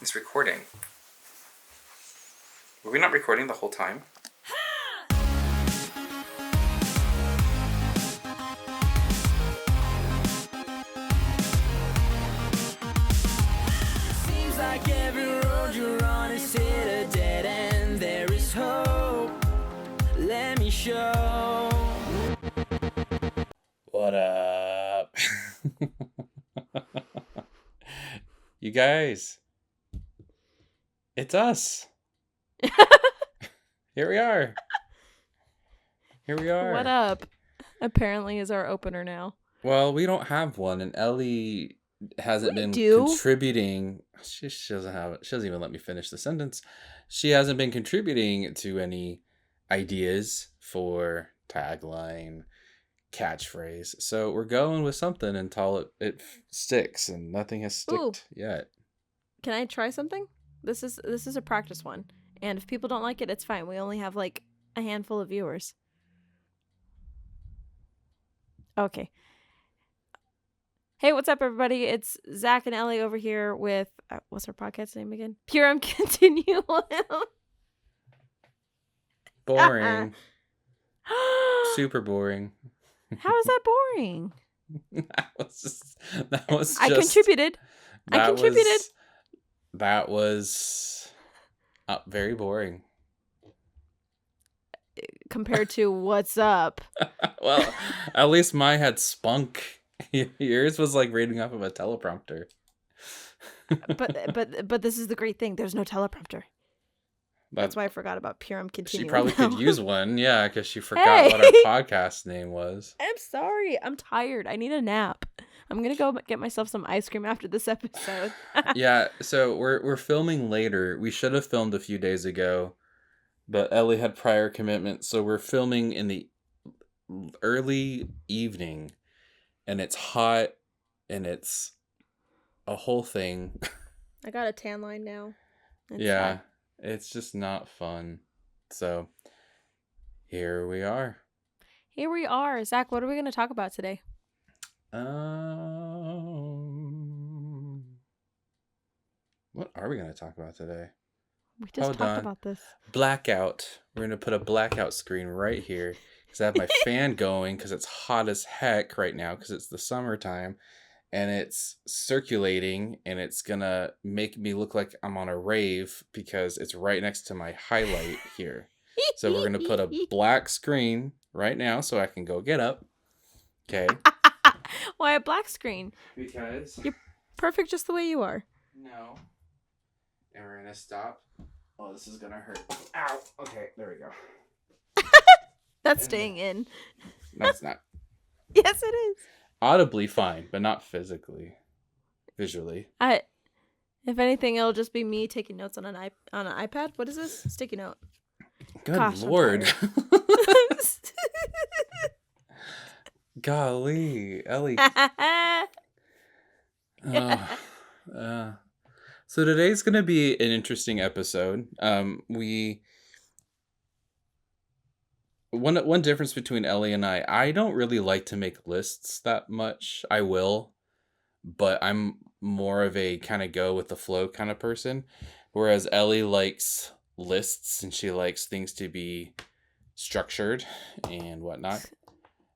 It's recording. Were we not recording the whole time? Seems like every road you're on is hit a dead end. There is hope. Let me show. What up? You guys, it's us. Here we are. What up? Apparently is our opener now. Well, we don't have one, and Ellie hasn't been do. contributing. She doesn't have it. She doesn't even let me finish the sentence. She hasn't been contributing to any ideas for tagline, catchphrase. So we're going with something until it sticks, and nothing has sticked yet. Can I try something? This is a practice one. And if people don't like it, it's fine. We only have like a handful of viewers. Okay. Hey, what's up, everybody? It's Zach and Ellie over here with what's our podcast name again? Continuum. Boring. Super boring. How is that boring? That was I contributed. That was very boring. Compared to what's up. Well, at least mine had spunk. Yours was like reading off of a teleprompter. But this is the great thing. There's no teleprompter. That's why I forgot about Purim Continuum. She probably could use one, yeah, because she forgot what our podcast name was. I'm sorry. I'm tired. I need a nap. I'm gonna go get myself some ice cream after this episode. Yeah, so we're filming later. We should have filmed a few days ago, but Ellie had prior commitments, so we're filming in the early evening, and it's hot, and it's a whole thing. I got a tan line now. Yeah. It's just not fun. So, here we are. Zach, what are we going to talk about today? What are we going to talk about today? We just talked about this. Blackout. We're going to put a blackout screen right here. Because I have my fan going because it's hot as heck right now because it's the summertime. And it's circulating, and it's gonna make me look like I'm on a rave because it's right next to my highlight here. So we're gonna put a black screen right now so I can go get up. Okay. Why a black screen? Because you're perfect just the way you are. No. And we're gonna stop. Oh, this is gonna hurt. Ow. Okay, there we go. That's staying in. No, it's not. Yes, it is. Audibly fine, but not physically. Visually. If anything, it'll just be me taking notes on an iPad. What is this? Sticky note. Good Lord. Golly, Ellie. So today's going to be an interesting episode. One difference between Ellie and I don't really like to make lists that much. I will, but I'm more of a kind of go with the flow kind of person. Whereas Ellie likes lists and she likes things to be structured and whatnot.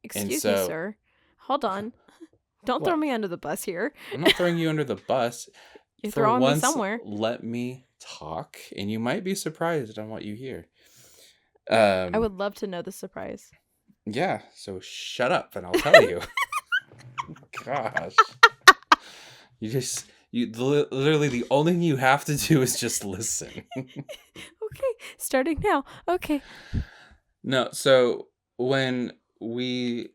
Excuse me, sir. Hold on. Don't throw me under the bus here. I'm not throwing you under the bus. You're throwing me somewhere. Let me talk, and you might be surprised on what you hear. I would love to know the surprise. Yeah, so shut up and I'll tell you. Gosh. You literally the only thing you have to do is just listen. Okay, starting now. Okay. No, so when we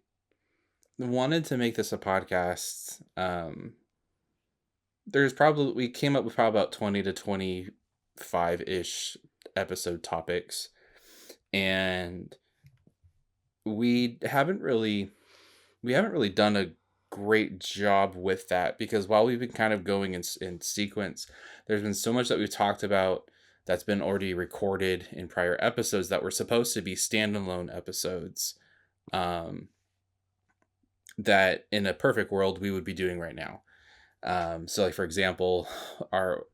wanted to make this a podcast, we came up with probably about 20 to 25-ish episode topics. And we haven't really done a great job with that because while we've been kind of going in sequence, there's been so much that we've talked about that's been already recorded in prior episodes that were supposed to be standalone episodes that in a perfect world we would be doing right now. So like for example, our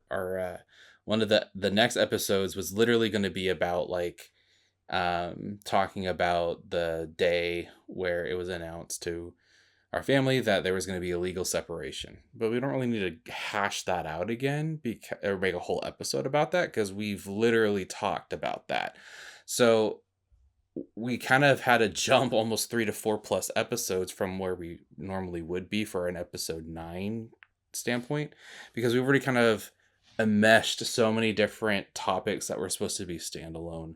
one of the next episodes was literally going to be about like talking about the day where it was announced to our family that there was going to be a legal separation. But we don't really need to hash that out again or make a whole episode about that, because we've literally talked about that. So we kind of had to jump almost 3 to 4 plus episodes from where we normally would be for an episode 9 standpoint, because we've already kind of enmeshed so many different topics that were supposed to be standalone,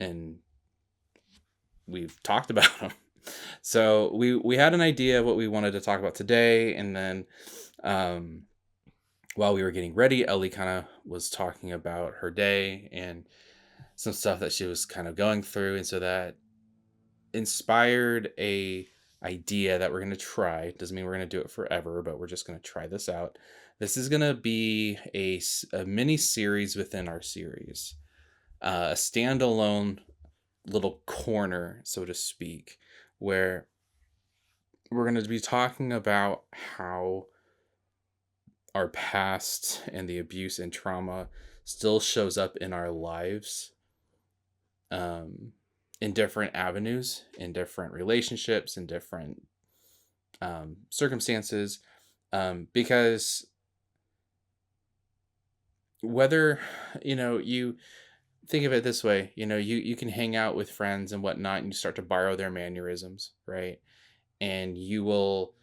and we've talked about them. So we had an idea of what we wanted to talk about today, and then while we were getting ready, Ellie kind of was talking about her day and some stuff that she was kind of going through, and so that inspired a idea that we're going to try. Doesn't mean we're going to do it forever, but we're just going to try this out. This is going to be a mini series within our series, a standalone little corner, so to speak, where we're going to be talking about how our past and the abuse and trauma still shows up in our lives, in different avenues, in different relationships, in different circumstances, because whether, you think of it this way, you can hang out with friends and whatnot, and you start to borrow their mannerisms, right? And you will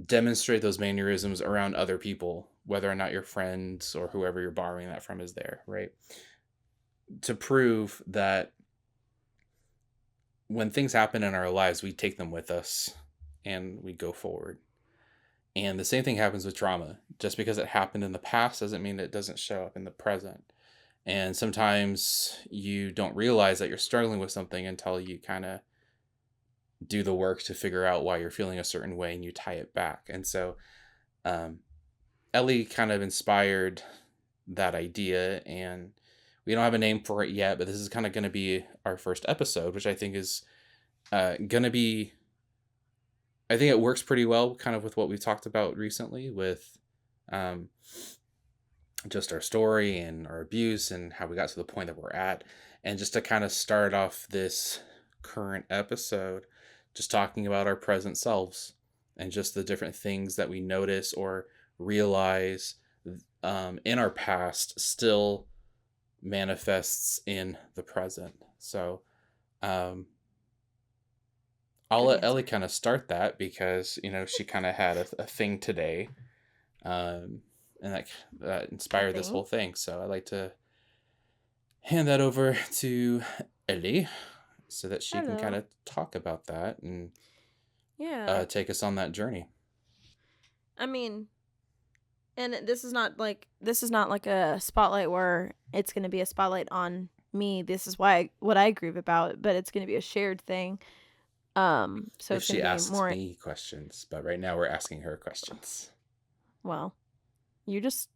demonstrate those mannerisms around other people, whether or not your friends or whoever you're borrowing that from is there, right? To prove that when things happen in our lives, we take them with us and we go forward. And the same thing happens with trauma. Just because it happened in the past doesn't mean it doesn't show up in the present. And sometimes you don't realize that you're struggling with something until you kind of do the work to figure out why you're feeling a certain way, and you tie it back. And so Ellie kind of inspired that idea, and we don't have a name for it yet, but this is kind of going to be our first episode, which I think is going to be, I think it works pretty well kind of with what we've talked about recently with just our story and our abuse and how we got to the point that we're at. And just to kind of start off this current episode, just talking about our present selves and just the different things that we notice or realize in our past still manifests in the present. So I'll let Ellie kind of start that, because she kind of had a thing today, and that inspired this whole thing. So I'd like to hand that over to Ellie so that she can kind of talk about that and take us on that journey. I mean, and this is not like a spotlight where it's going to be a spotlight on me. This is what I grieve about, but it's going to be a shared thing. So if she asks me questions, but right now we're asking her questions. Well, you just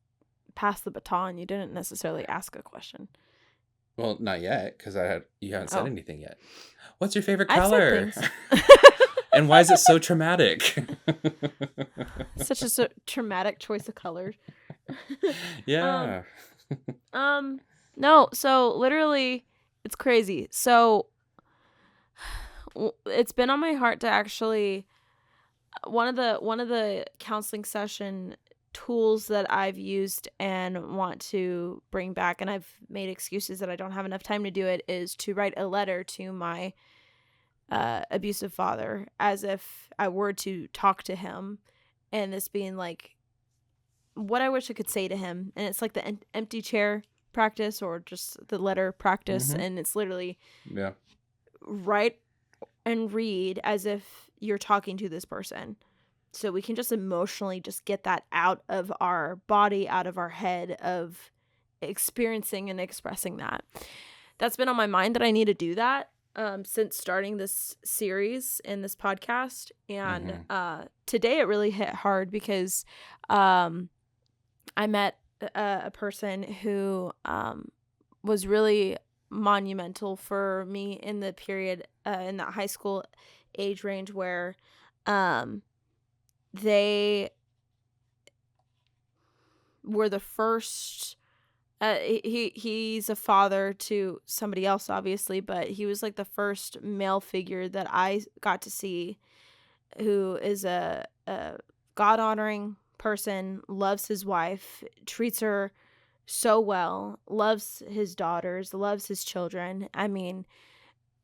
passed the baton. You didn't necessarily ask a question. Well, not yet, because you haven't said anything yet. What's your favorite color? And why is it so traumatic? Such a traumatic choice of colors. Yeah. No, so literally, it's crazy. So it's been on my heart to actually one of the counseling session tools that I've used and want to bring back, and I've made excuses that I don't have enough time to do it, is to write a letter to my abusive father, as if I were to talk to him, and this being like what I wish I could say to him. And it's like the empty chair practice, or just the letter practice. Mm-hmm. And it's literally write and read as if you're talking to this person, so we can just emotionally just get that out of our body, out of our head, of experiencing and expressing that. That's been on my mind, that I need to do that since starting this series and this podcast. And today it really hit hard, because I met a person who was really monumental for me in the period, in that high school age range, where they were the first. He's a father to somebody else, obviously, but he was like the first male figure that I got to see who is a God honoring person, loves his wife, treats her so well, loves his daughters, loves his children. I mean,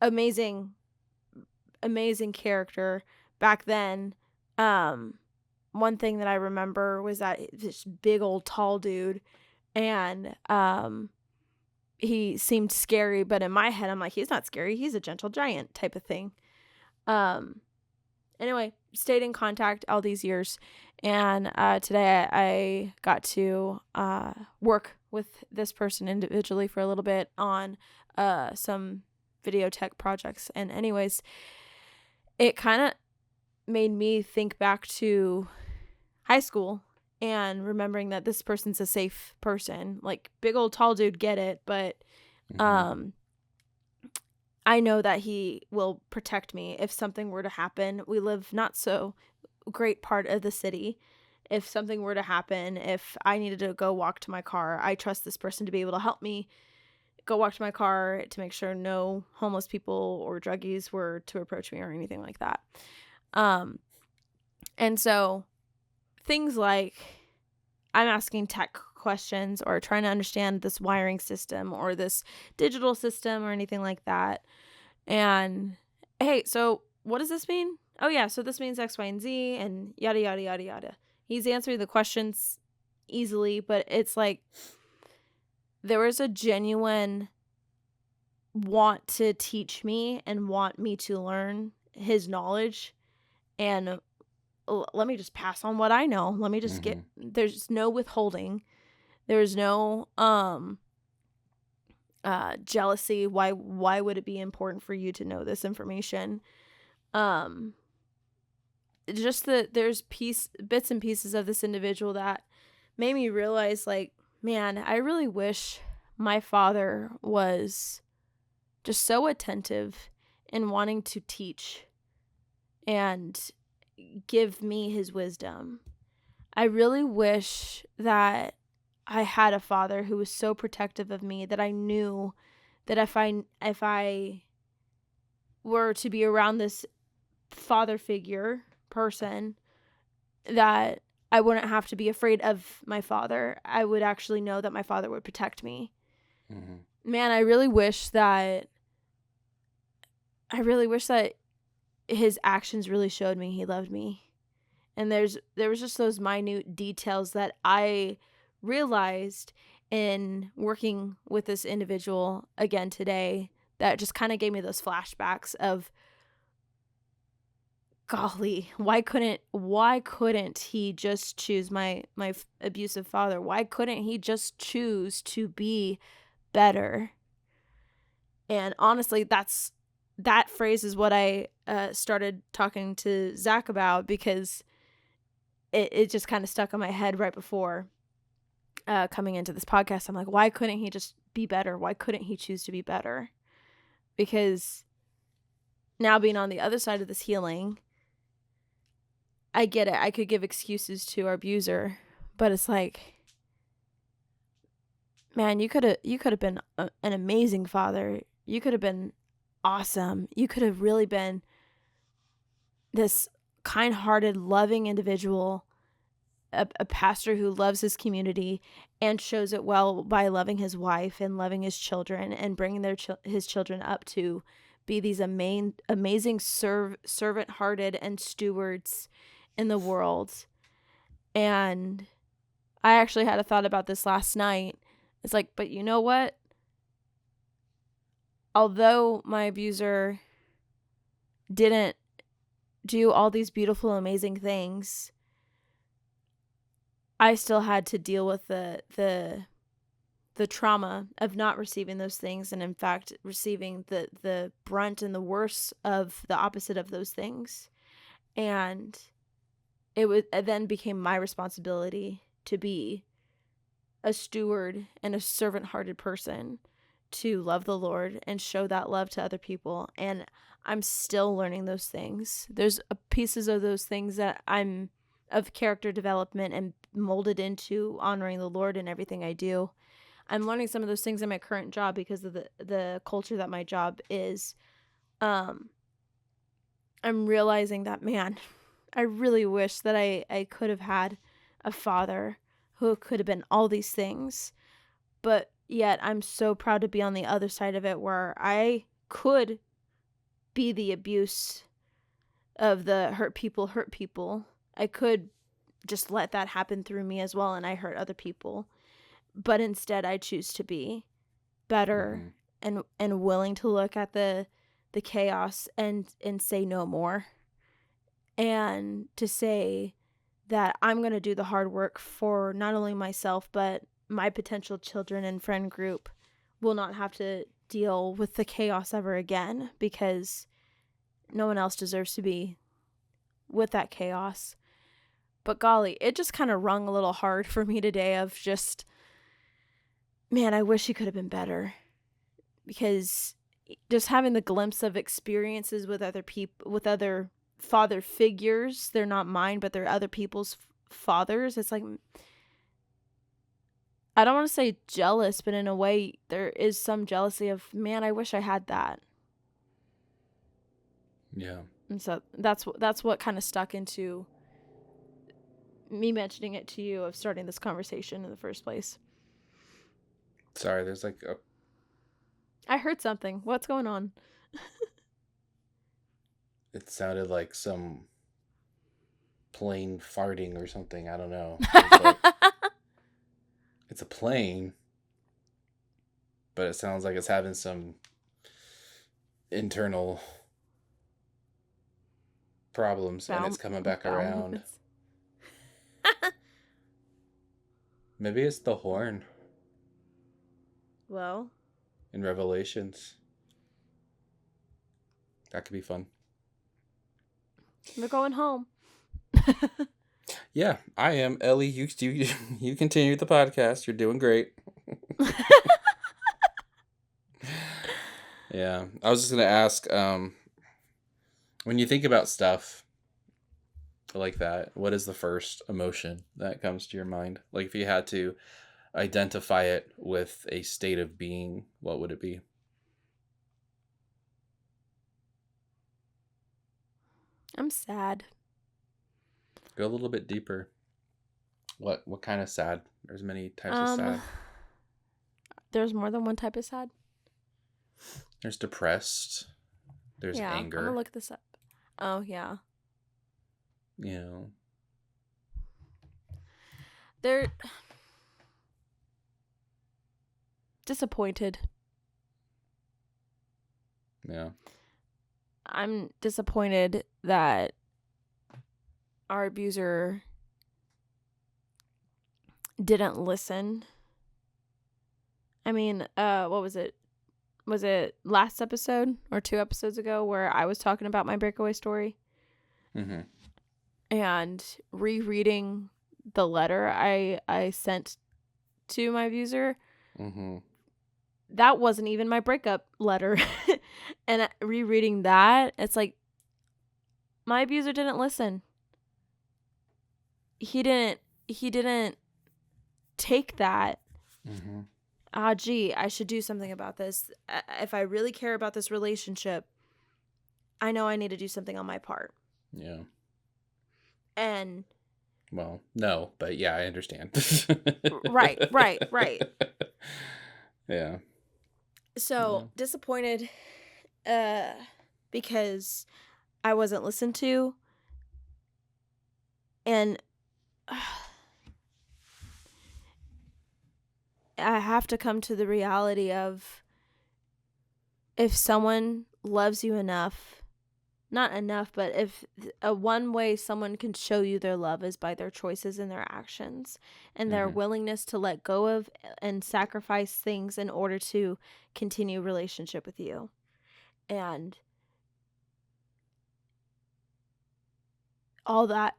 amazing, amazing character back then. One thing that I remember was that this big old tall dude, and he seemed scary, but in my head I'm like, he's not scary, he's a gentle giant type of thing. Anyway, stayed in contact all these years, and today I got to work with this person individually for a little bit on some video tech projects. And anyways, it kind of made me think back to high school and remembering that this person's a safe person. Like, big old tall dude, get it, but I know that he will protect me if something were to happen. We live not so great part of the city. If something were to happen, if I needed to go walk to my car, I trust this person to be able to help me go walk to my car to make sure no homeless people or druggies were to approach me or anything like that. And so things like I'm asking tech questions or trying to understand this wiring system or this digital system or anything like that. And hey, so what does this mean? Oh yeah, so this means X, Y, and Z and yada, yada, yada, yada. He's answering the questions easily, but it's like there was a genuine want to teach me and want me to learn his knowledge, and let me just pass on what I know. Let me just get, there's no withholding. There's no jealousy. Why would it be important for you to know this information? Just that there's bits and pieces of this individual that made me realize, like, man, I really wish my father was just so attentive in wanting to teach and give me his wisdom. I really wish that I had a father who was so protective of me that I knew that if I were to be around this father figure person, that I wouldn't have to be afraid of my father. I would actually know that my father would protect me. Man, I really wish that his actions really showed me he loved me. And there was just those minute details that I realized in working with this individual again today that just kind of gave me those flashbacks of, golly, why couldn't he just choose my abusive father? Why couldn't he just choose to be better? And honestly, that phrase is what I started talking to Zach about, because it just kind of stuck in my head right before coming into this podcast. I'm like, why couldn't he just be better? Why couldn't he choose to be better? Because now, being on the other side of this healing, I get it. I could give excuses to our abuser, but it's like, man, you could have been an amazing father. You could have been awesome. You could have really been this kind-hearted, loving individual, a pastor who loves his community and shows it well by loving his wife and loving his children and bringing his children up to be these amazing servant-hearted and stewards in the world. And I actually had a thought about this last night. It's like, but you know what? Although my abuser didn't do all these beautiful, amazing things, I still had to deal with the trauma of not receiving those things, and in fact receiving the brunt and the worst of the opposite of those things. And it then became my responsibility to be a steward and a servant-hearted person, to love the Lord and show that love to other people. And I'm still learning those things. There's pieces of those things that I'm of character development and molded into honoring the Lord in everything I do. I'm learning some of those things in my current job because of the culture that my job is. I'm realizing that, man, I really wish that I could have had a father who could have been all these things. But yet I'm so proud to be on the other side of it, where I could be the abuse of the hurt people. I could just let that happen through me as well, and I hurt other people. But instead I choose to be better and willing to look at the chaos and say no more. And to say that I'm going to do the hard work for not only myself, but my potential children and friend group will not have to deal with the chaos ever again, because no one else deserves to be with that chaos. But golly, it just kind of rung a little hard for me today of just, man, I wish he could have been better. Because just having the glimpse of experiences with other people, with other father figures, they're not mine, but they're other people's fathers. It's like, I don't want to say jealous, but in a way there is some jealousy of, man, I wish I had that. Yeah. And so that's what kind of stuck into me mentioning it to you, of starting this conversation in the first place. Sorry, there's like a... I heard something. What's going on? It sounded like some plane farting or something. I don't know. It's a plane, but it sounds like it's having some internal problems, and it's coming back around. Maybe it's the horn. Well, in Revelations. That could be fun. We're going home. Yeah, I am. Ellie, you continue the podcast. You're doing great. Yeah, I was just going to ask, when you think about stuff like that, what is the first emotion that comes to your mind? Like, if you had to identify it with a state of being, what would it be? I'm sad. Go a little bit deeper. What kind of sad? There's many types of sad. There's more than one type of sad. There's depressed. There's anger. I'm gonna look this up. Oh yeah. You know. They're disappointed. Yeah. I'm disappointed that our abuser didn't listen. I mean, what was it? Was it last episode or 2 episodes ago where I was talking about my breakaway story? Mm-hmm. And rereading the letter I sent to my abuser, Mm-hmm. that wasn't even my breakup letter. And rereading that, it's like, my abuser didn't listen. He didn't take that. Mm-hmm. Gee, I should do something about this. If I really care about this relationship, I know I need to do something on my part. Yeah. And well, no, but yeah, I understand. right. Yeah. So disappointed because I wasn't listened to. And I have to come to the reality of, if someone loves you enough, not enough, but if one way someone can show you their love is by their choices and their actions and their willingness to let go of and sacrifice things in order to continue a relationship with you. And all that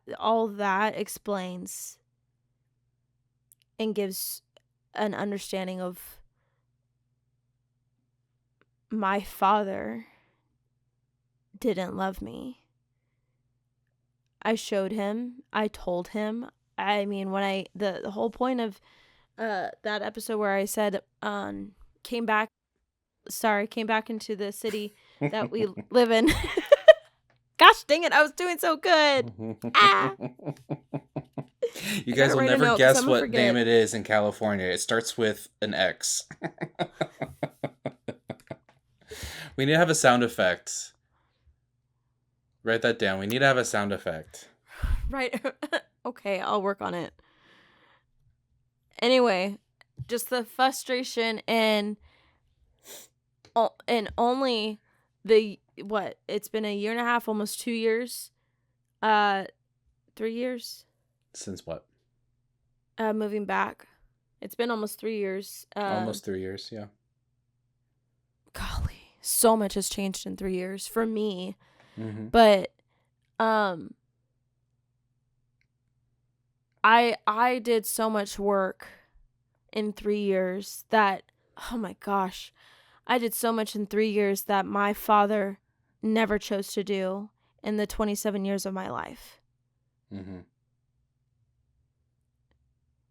explains and gives an understanding of my father didn't love me. I showed him. I told him. I mean, when the whole point of that episode where I said came back into the city that we live in. Gosh dang it, I was doing so good. You I guys gotta will write a never note 'cause guess I'm gonna what name forget. it is in California. It starts with an X. We need to have a sound effect. Write that down. We need to have a sound effect. Right. Okay, I'll work on it. Anyway, just the frustration and only it's been a year and a half, almost 2 years. 3 years Since what? moving back. It's been almost 3 years. Almost 3 years, yeah. Golly, so much has changed in 3 years for me. Mm-hmm. But I did so much work in 3 years that, oh my gosh, I did so much in 3 years that my father never chose to do in the 27 years of my life. Mm-hmm.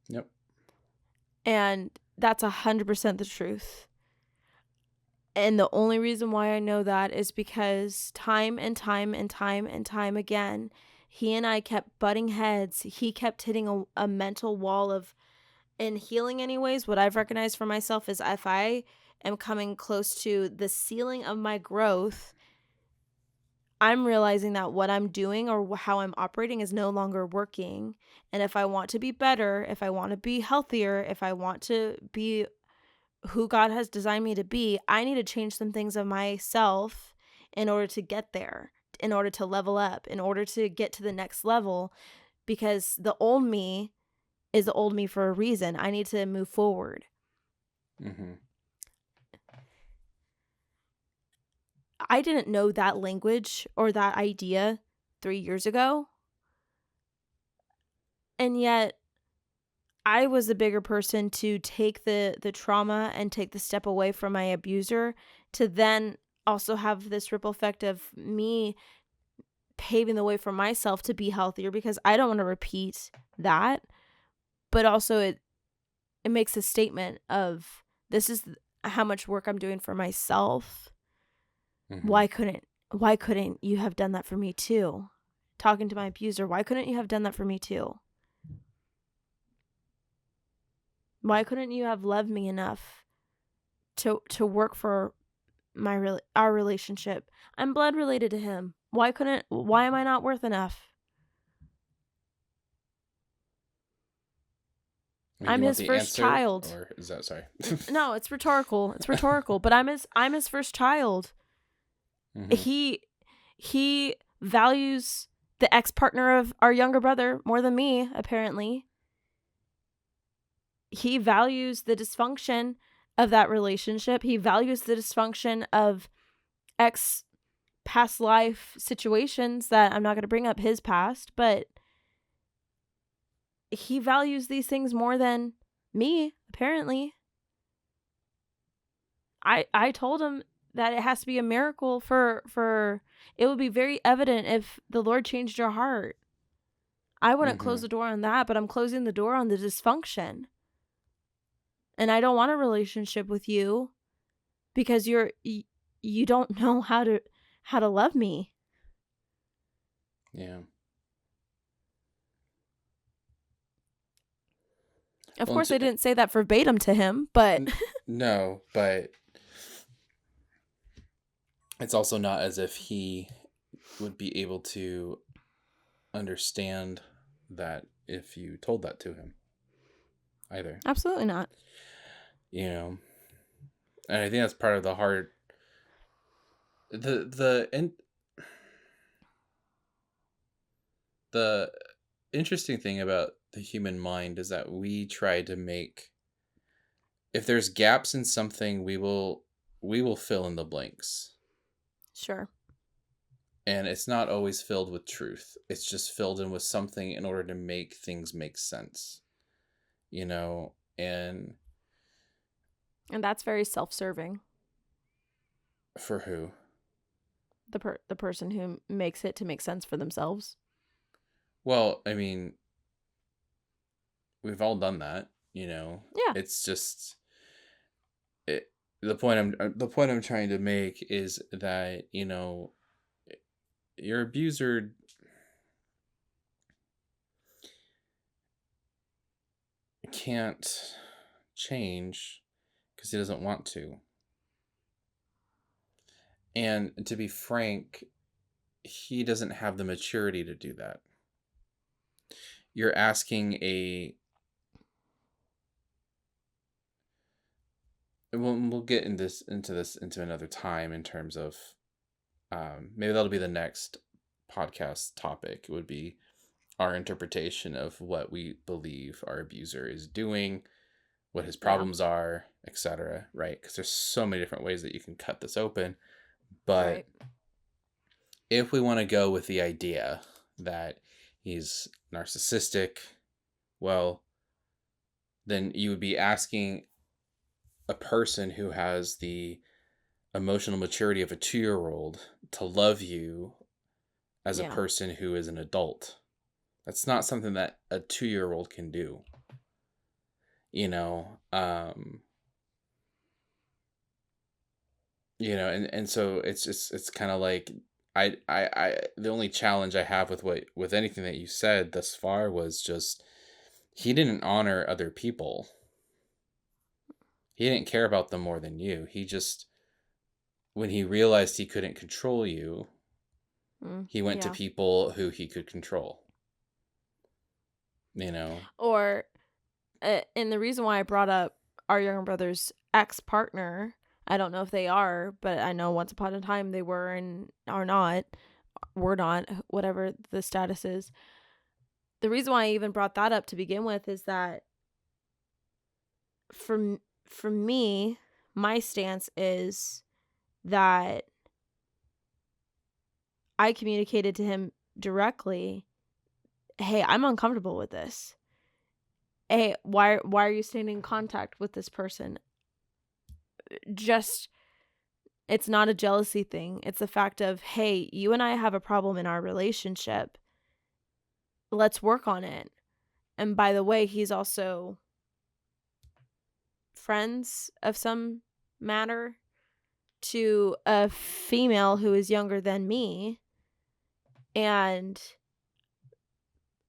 Yep. And that's 100% the truth. And the only reason why I know that is because time and time and time and time again, he and I kept butting heads. He kept hitting a mental wall of, in healing anyways, what I've recognized for myself is if I am coming close to the ceiling of my growth, I'm realizing that what I'm doing or how I'm operating is no longer working. And if I want to be better, if I want to be healthier, if I want to be who God has designed me to be, I need to change some things of myself in order to get there, in order to level up, in order to get to the next level, because the old me is the old me for a reason. I need to move forward. Mm-hmm. I didn't know that language or that idea 3 years ago. And yet I was the bigger person to take the trauma and take the step away from my abuser, to then also have this ripple effect of me paving the way for myself to be healthier, because I don't want to repeat that. But also it makes a statement of, this is how much work I'm doing for myself. Mm-hmm. Why couldn't you have done that for me too? Talking to my abuser, why couldn't you have done that for me too? Why couldn't you have loved me enough to work for our relationship? I'm blood related to him. Why am I not worth enough? I'm his first child. Or is that, sorry? No, it's rhetorical. It's rhetorical, but I'm his first child. Mm-hmm. He values the ex-partner of our younger brother more than me, apparently. He values the dysfunction of that relationship. He values the dysfunction of ex past life situations that I'm not going to bring up his past, but he values these things more than me, apparently. I told him that it has to be a miracle for it would be very evident if the Lord changed your heart. I wouldn't close the door on that, but I'm closing the door on the dysfunction. And I don't want a relationship with you because you don't know how to love me. Yeah. Of course, I didn't say that verbatim to him, but no, but it's also not as if he would be able to understand that if you told that to him either. Absolutely not. You know, and I think that's part of the hard. The interesting thing about the human mind is that we try to make, if there's gaps in something, we will fill in the blanks. Sure. And it's not always filled with truth. It's just filled in with something in order to make things make sense. You know, and that's very self-serving. For who? The person who makes it to make sense for themselves. Well, I mean, we've all done that, you know. Yeah. It's just it, the point I'm trying to make is that, you know, your abuser can't change because he doesn't want to. And to be frank, he doesn't have the maturity to do that. You're asking a we'll get into another time in terms of maybe that'll be the next podcast topic. It would be our interpretation of what we believe our abuser is doing, what his Yeah. problems are, etc. Right? Because there's so many different ways that you can cut this open. But Right. if we want to go with the idea that he's narcissistic, well, then you would be asking a person who has the emotional maturity of a 2-year-old to love you as a Yeah. person who is an adult. That's not something that a 2-year-old can do. You know, and so it's kind of like I the only challenge I have with anything that you said thus far was just he didn't honor other people. He didn't care about them more than you. He just when he realized he couldn't control you, he went to Yeah. people who he could control. You know. Or, and the reason why I brought up our younger brother's ex-partner, I don't know if they are, but I know once upon a time they were and are not, were not, whatever the status is. The reason why I even brought that up to begin with is that for me, my stance is that I communicated to him directly, "Hey, I'm uncomfortable with this. Hey, why are you staying in contact with this person?" Just it's not a jealousy thing. It's the fact of, "Hey, you and I have a problem in our relationship. Let's work on it." And by the way, he's also friends of some matter to a female who is younger than me, and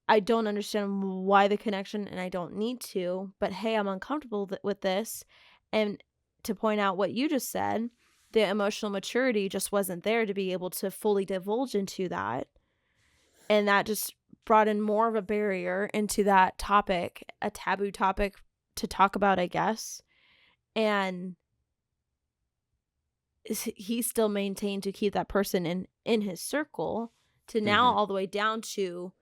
I don't understand why the connection, and I don't need to, but hey, I'm uncomfortable with this. And to point out what you just said, the emotional maturity just wasn't there to be able to fully divulge into that. And that just brought in more of a barrier into that topic, a taboo topic to talk about, I guess. And he still maintained to keep that person in his circle, to now Mm-hmm. all the way down to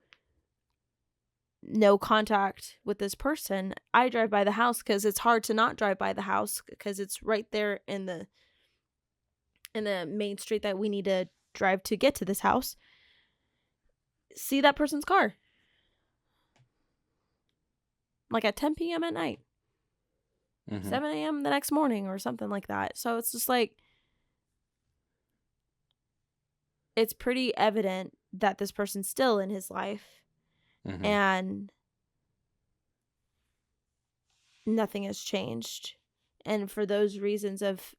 no contact with this person. I drive by the house because it's hard to not drive by the house because it's right there in the main street that we need to drive to get to this house. See that person's car like at 10 p.m. at night, Mm-hmm. 7 a.m. the next morning or something like that. So it's just like, it's pretty evident that this person's still in his life. Mm-hmm. And nothing has changed. And for those reasons of,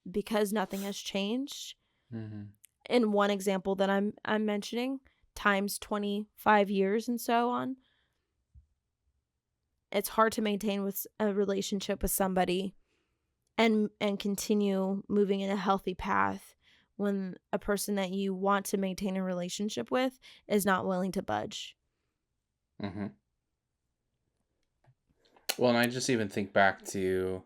because nothing has changed, Mm-hmm. in one example that I'm mentioning, times 25 years and so on, it's hard to maintain with a relationship with somebody and continue moving in a healthy path when a person that you want to maintain a relationship with is not willing to budge. Mm-hmm. Well, and I just even think back to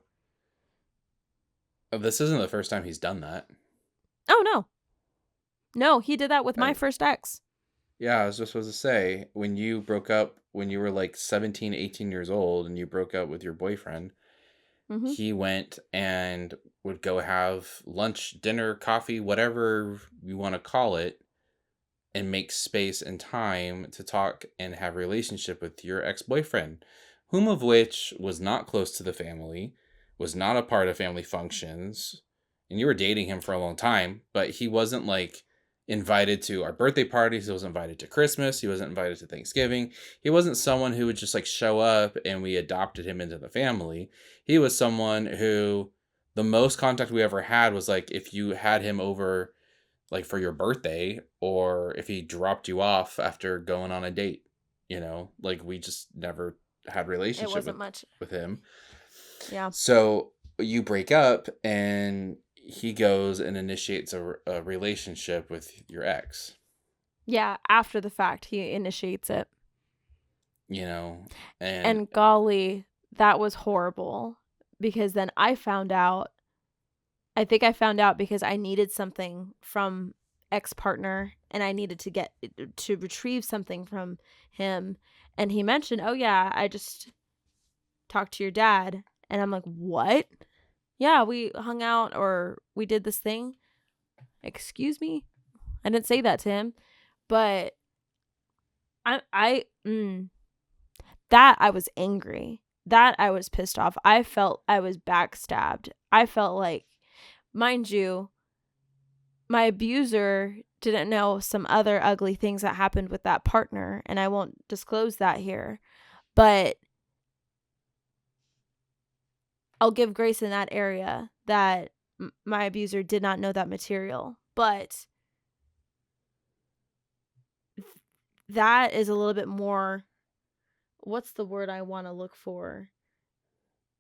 this isn't the first time he's done that. Oh, no, he did that with my first ex. Yeah, I was just supposed to say, when you broke up, when you were like 17, 18 years old and you broke up with your boyfriend, Mm-hmm. he went and would go have lunch, dinner, coffee, whatever you want to call it, and make space and time to talk and have a relationship with your ex-boyfriend, whom of which was not close to the family, was not a part of family functions, and you were dating him for a long time, but he wasn't like invited to our birthday parties. He wasn't invited to Christmas. He wasn't invited to Thanksgiving. He wasn't someone who would just like show up and we adopted him into the family. He was someone who the most contact we ever had was like if you had him over like for your birthday or if he dropped you off after going on a date, like we just never had It relationship wasn't much. with him. Yeah. So you break up and he goes and initiates a relationship with your ex, Yeah, after the fact, he initiates it. and And golly, that was horrible because then I found out. I think I found out because I needed something from ex-partner and I needed to retrieve something from him. And he mentioned, "Oh yeah, I just talked to your dad." And I'm like, "What?" "Yeah, we hung out or we did this thing." Excuse me? I didn't say that to him. But that I was angry. That I was pissed off. I felt I was backstabbed. I felt like, mind you, my abuser didn't know some other ugly things that happened with that partner, and I won't disclose that here. But I'll give grace in that area that my abuser did not know that material. But that is a little bit more, what's the word I want to look for?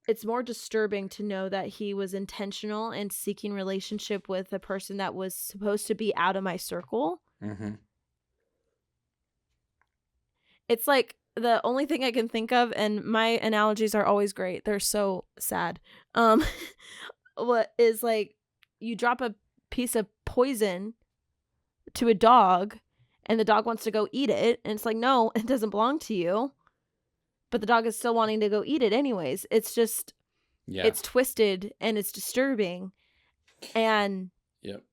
It's more disturbing to know that he was intentional in seeking relationship with a person that was supposed to be out of my circle. Mm-hmm. It's like the only thing I can think of, and my analogies are always great. They're so sad. What is like you drop a piece of poison to a dog and the dog wants to go eat it. And it's like, no, it doesn't belong to you. But the dog is still wanting to go eat it anyways. It's just, it's twisted and it's disturbing. And yep.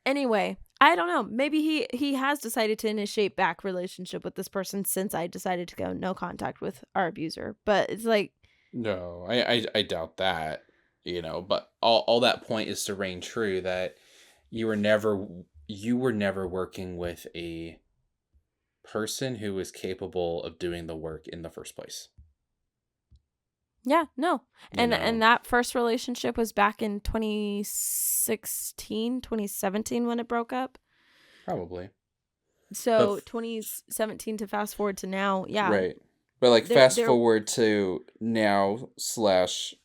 Anyway, I don't know. Maybe he has decided to initiate back relationship with this person since I decided to go no contact with our abuser. But it's like, no, I doubt that, but all that point is to reign true that you were never working with a person who was capable of doing the work in the first place. Yeah, no. And that first relationship was back in 2017 when it broke up. Probably. So 2017 to fast forward to now, yeah. Right. But like fast forward to now /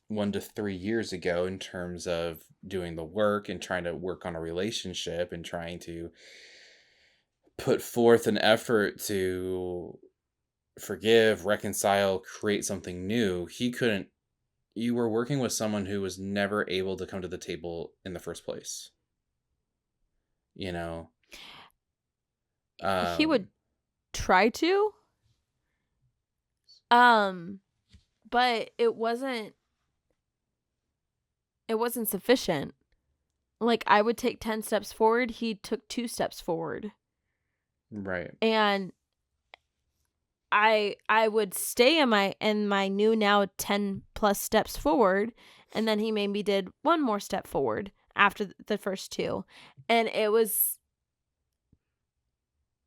1 to 3 years ago in terms of doing the work and trying to work on a relationship and trying to put forth an effort to forgive, reconcile, create something new. You were working with someone who was never able to come to the table in the first place. He would try to. But it wasn't sufficient. Like I would take 10 steps forward, he took 2 steps forward. Right. And I would stay in my new now 10 plus steps forward, and then he maybe did one more step forward after the first 2. And it was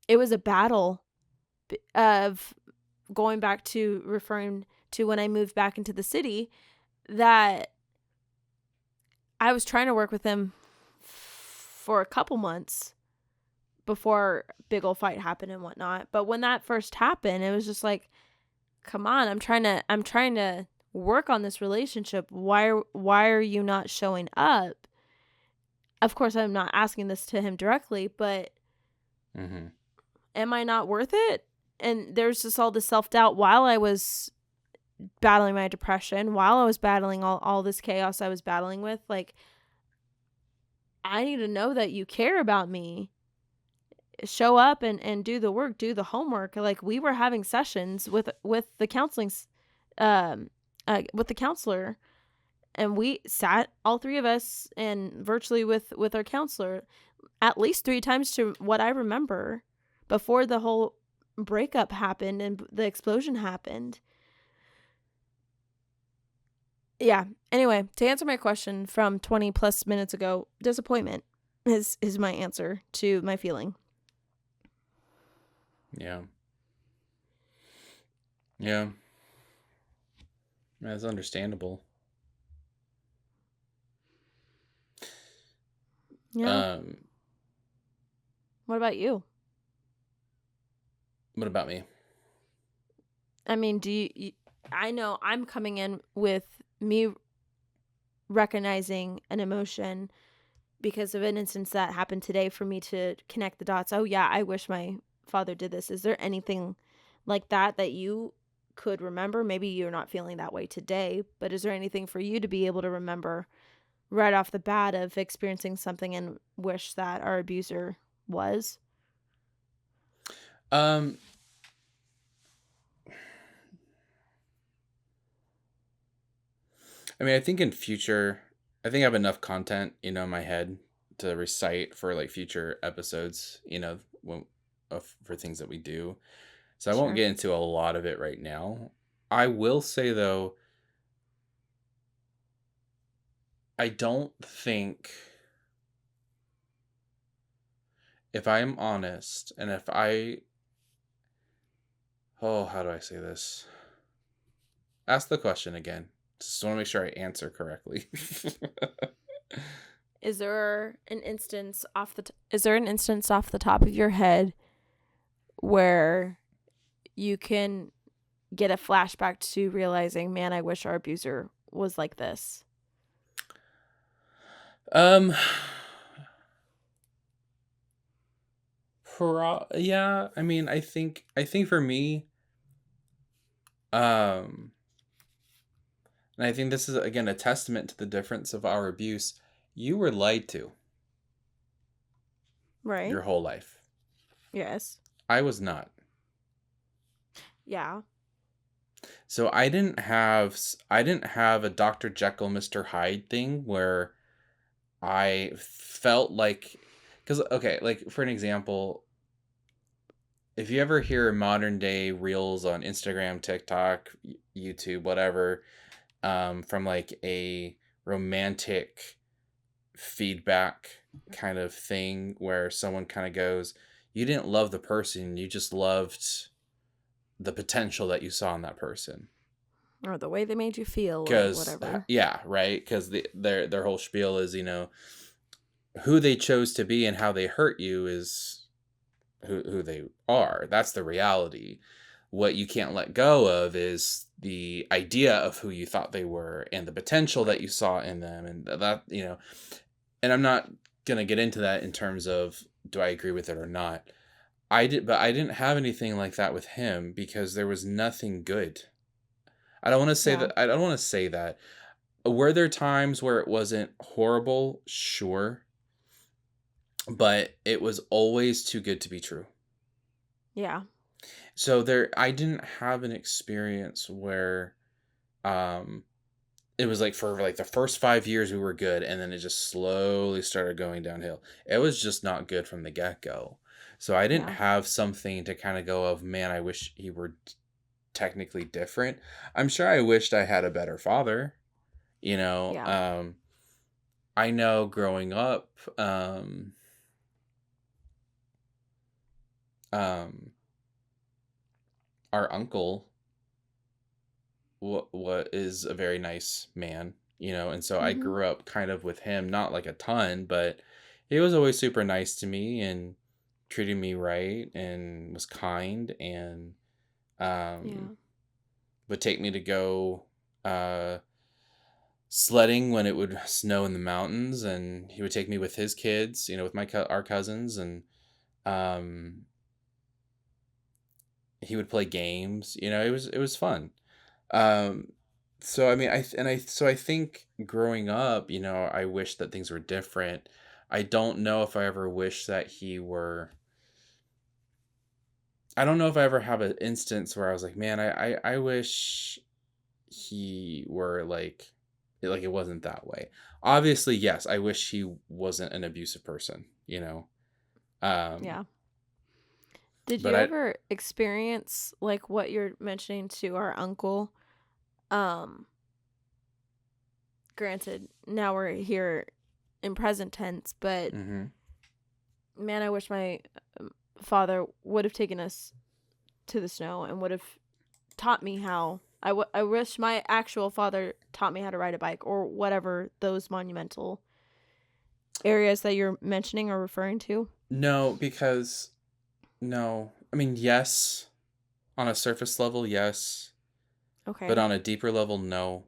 a battle of going back to referring to when I moved back into the city, that I was trying to work with him for a couple months before big old fight happened and whatnot. But when that first happened, it was just like, come on, I'm trying to work on this relationship. Why are you not showing up? Of course, I'm not asking this to him directly, but am I not worth it? And there's just all this self-doubt while I was battling my depression, while I was battling all this chaos I was battling with. Like, I need to know that you care about me. Show up and do the work, do the homework. Like, we were having sessions with the counseling, with the counselor, and we sat, all 3 of us, and virtually with our counselor at least 3 times to what I remember before the whole breakup happened and the explosion happened. Yeah. Anyway, to answer my question from 20 plus minutes ago, disappointment. is my answer to my feeling. Yeah. Yeah. That's understandable. Yeah. Um, What about you? what about me? I mean, I know I'm coming in with me recognizing an emotion because of an instance that happened today for me to connect the dots. Oh yeah, I wish my father did this. Is there anything like that that you could remember? Maybe you're not feeling that way today, but is there anything for you to be able to remember right off the bat of experiencing something and wish that our abuser was? Um, I mean, I think in future, I think I have enough content, in my head to recite for like future episodes, for things that we do. So I won't Sure. get into a lot of it right now. I will say though, I don't think, if I am honest, and how do I say this? Ask the question again. Just want to make sure I answer correctly. Is there an instance off the top of your head where you can get a flashback to realizing, man, I wish our abuser was like this? um, yeah. I mean, I think for me, um, and I think this is again a testament to the difference of our abuse. You were lied to Right? your whole life. Yes. I was not. Yeah. So I didn't have a Dr. Jekyll, Mr. Hyde thing where I felt like, because okay, like for an example, if you ever hear modern day reels on Instagram, TikTok, YouTube, whatever, from like a romantic feedback kind of thing where someone kind of goes, you didn't love the person, you just loved the potential that you saw in that person. Or the way they made you feel or Because whatever. yeah, right, because their whole spiel is, who they chose to be and how they hurt you is who they are. That's the reality. What you can't let go of is the idea of who you thought they were and the potential that you saw in them, and that. And I'm not gonna get into that in terms of do I agree with it or not. But I didn't have anything like that with him because there was nothing good. I don't want to say Yeah. that. I don't want to say that. Were there times where it wasn't horrible? Sure. But it was always too good to be true. Yeah. So I didn't have an experience where, um, it was like for like the first 5 years we were good, and then it just slowly started going downhill. It was just not good from the get go. So I didn't Yeah. have something to kind of go of, man, I wish he were technically different. I'm sure I wished I had a better father. You know, Yeah. um, I know growing up, um, our uncle what is a very nice man, and so I Mm-hmm. grew up kind of with him, not like a ton, but he was always super nice to me and treated me right and was kind, and um, Yeah. would take me to go uh, sledding when it would snow in the mountains, and he would take me with his kids, with our cousins, and um, he would play games. It was fun. Um, so I mean, I think growing up, I wish that things were different. I don't know if I ever wish that he were. I don't know if I ever have an instance where I was like, man, I wish he were like it wasn't that way. Obviously, yes, I wish he wasn't an abusive person, Um, Yeah. Did but you ever experience like what you're mentioning to our uncle? Um, Granted, now we're here in present tense, but Mm-hmm. man, I wish my father would have taken us to the snow and would have taught me how. I wish my actual father taught me how to ride a bike or whatever those monumental areas that you're mentioning are referring to. No, because no. I mean, yes, on a surface level, yes, but Okay. on a deeper level, no.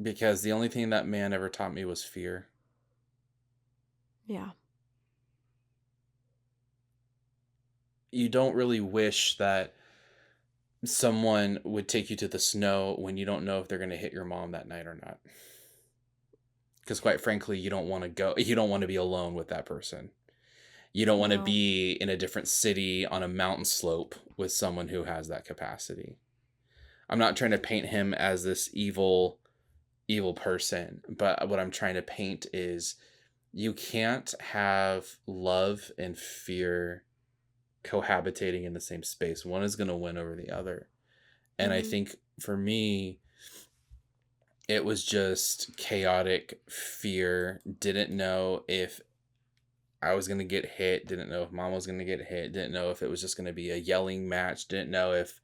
Because the only thing that man ever taught me was fear. Yeah. You don't really wish that someone would take you to the snow when you don't know if they're going to hit your mom that night or not. Because quite frankly, you don't want to go. You don't want to be alone with that person. You don't want to No. be in a different city on a mountain slope with someone who has that capacity. I'm not trying to paint him as this evil person, but what I'm trying to paint is you can't have love and fear cohabitating in the same space. One is going to win over the other. And I think for me, it was just chaotic fear. Didn't know if I was going to get hit. Didn't know if mom was going to get hit. Didn't know if it was just going to be a yelling match. Didn't know if,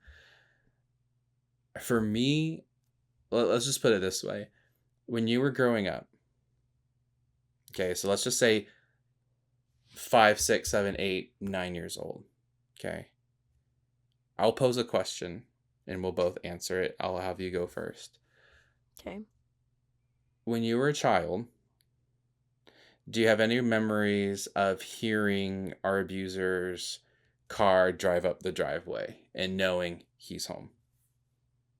for me, let's just put it this way. When you were growing up, okay, so let's just say 5, 6, 7, 8, 9 years old. Okay. I'll pose a question and we'll both answer it. I'll have you go first. Okay. When you were a child, do you have any memories of hearing our abuser's car drive up the driveway and knowing he's home?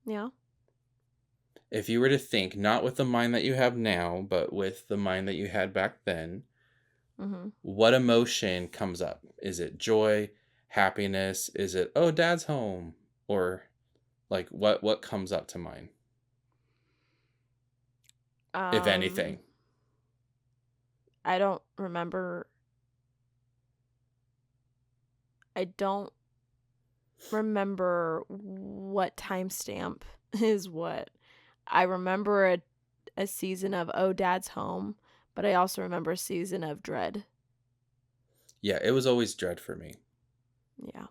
Yeah. If you were to think, not with the mind that you have now, but with the mind that you had back then, what emotion comes up? Is it joy, happiness? Is it, oh, dad's home? Or like what comes up to mind? If anything. I don't remember. I don't remember what timestamp is what. I remember a season of Oh Dad's Home, but I also remember a season of Dread. Yeah, it was always dread for me. Yeah.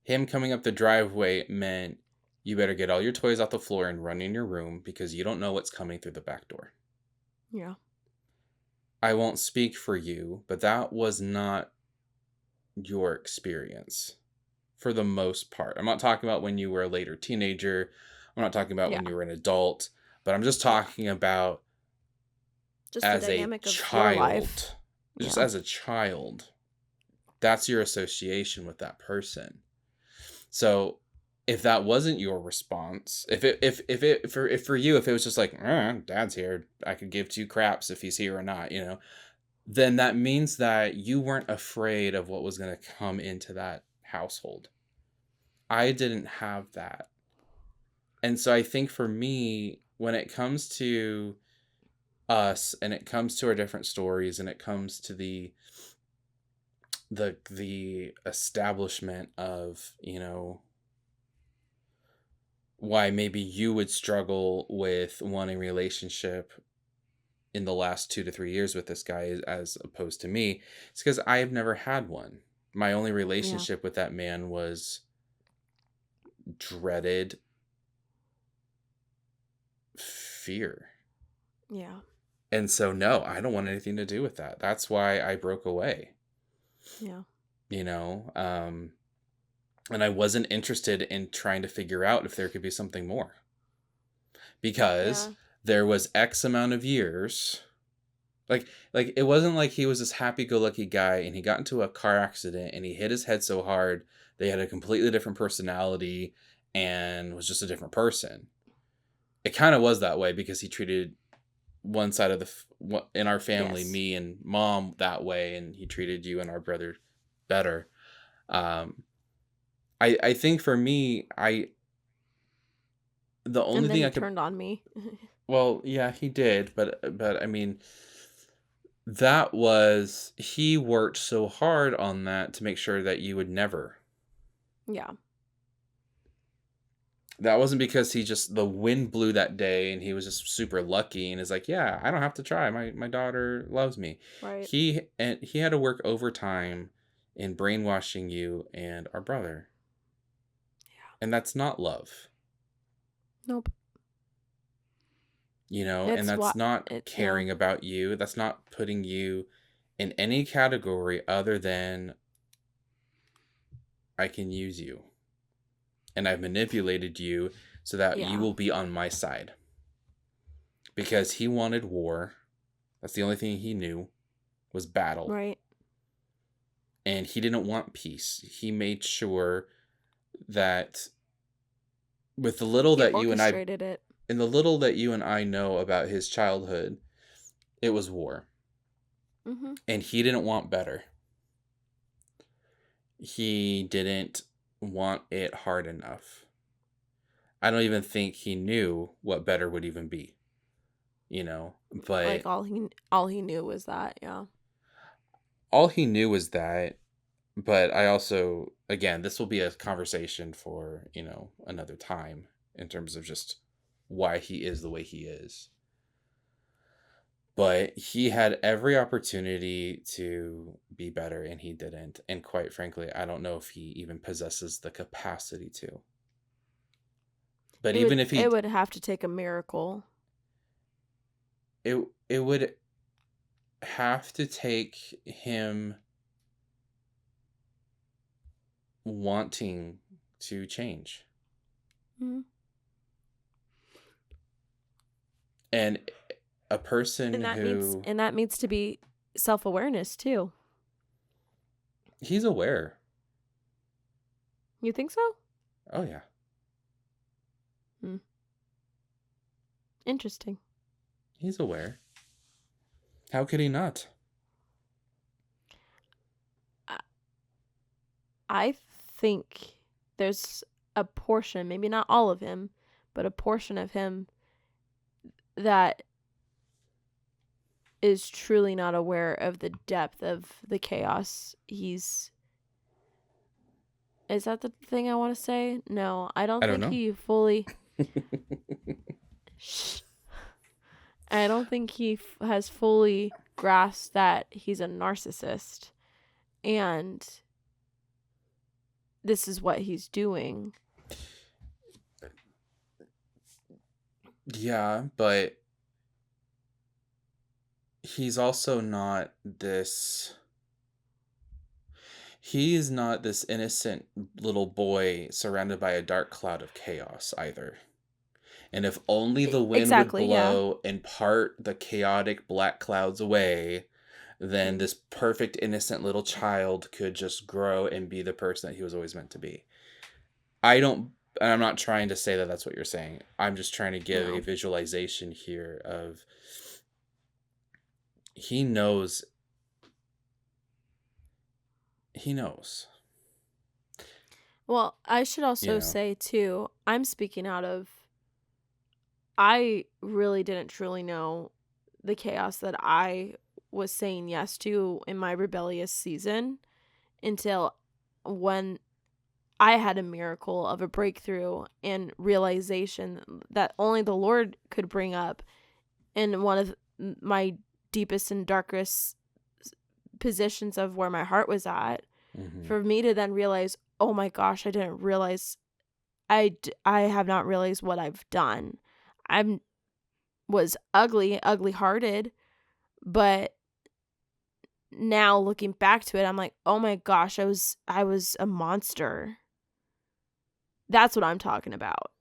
Him coming up the driveway meant you better get all your toys off the floor and run in your room because you don't know what's coming through the back door. Yeah. I won't speak for you, but that was not your experience for the most part. I'm not talking about when you were a later teenager. I'm not talking about when you were an adult, but I'm just talking about just as the a dynamic of child. your life. Just as a child. That's your association with that person. So if that wasn't your response, if for you, if it was just like, dad's here, I could give 2 craps if he's here or not, then that means that you weren't afraid of what was going to come into that household. I didn't have that. And so I think for me, when it comes to us and it comes to our different stories and it comes to the establishment of, why maybe you would struggle with wanting relationship in the last 2 to 3 years with this guy as opposed to me, it's because I have never had one. My only relationship with that man was dreaded fear. Yeah. And so, no, I don't want anything to do with that. That's why I broke away. Yeah. And I wasn't interested in trying to figure out if there could be something more. Because there was X amount of years. Like it wasn't like he was this happy-go-lucky guy and he got into a car accident and he hit his head so hard they had a completely different personality and was just a different person. It kind of was that way because he treated one side of in our family, me and mom, that way, and he treated you and our brother better. I think for me, the only thing I could turned on me. Well, yeah, he did, but I mean, that was, he worked so hard on that to make sure that you would never. Yeah. That wasn't because the wind blew that day and he was just super lucky and is like, yeah, I don't have to try. My daughter loves me. Right. He had to work overtime in brainwashing you and our brother. Yeah. And that's not love. Nope. And that's not Yeah. caring about you. That's not putting you in any category other than I can use you. And I've manipulated you so that you Yeah. will be on my side. Because he wanted war. That's the only thing he knew was battle. Right. And he didn't want peace. He made sure that with the little He that you and I orchestrated it. in the little that you and I know about his childhood, it was war. Mm-hmm. And he didn't want better. He didn't want it hard enough. I don't even think he knew what better would even be. But Like all he knew was that, yeah. all he knew was that. But I also, again, this will be a conversation for, another time in terms of just why he is the way he is. But he had every opportunity to be better and he didn't. And quite frankly, I don't know if he even possesses the capacity to. But even if he it would have to take a miracle. it would have to take him wanting to change. Mm-hmm. And a person And that needs to be self-awareness too. He's aware. You think so? Oh yeah. Interesting. He's aware. How could he not? I think there's a portion, maybe not all of him, but a portion of him that is truly not aware of the depth of the chaos he's... Is that the thing I want to say? No, I don't think know. he fully... I don't think he has fully grasped that he's a narcissist and this is what he's doing. Yeah, but he's also not this... He is not this innocent little boy surrounded by a dark cloud of chaos either. And if only the wind would blow and part the chaotic black clouds away, then this perfect innocent little child could just grow and be the person that he was always meant to be. I'm not trying to say that that's what you're saying. I'm just trying to give a visualization here of he knows. He knows. Well, I should also say too, I'm speaking out of... I really didn't truly know the chaos that I was saying yes to in my rebellious season until when I had a miracle of a breakthrough and realization that only the Lord could bring up in one of my deepest and darkest positions of where my heart was at. Mm-hmm. For me to then realize, oh my gosh, I didn't realize, I have not realized what I've done. I was ugly hearted, but now looking back to it, I'm like, oh my gosh, I was a monster. That's what I'm talking about.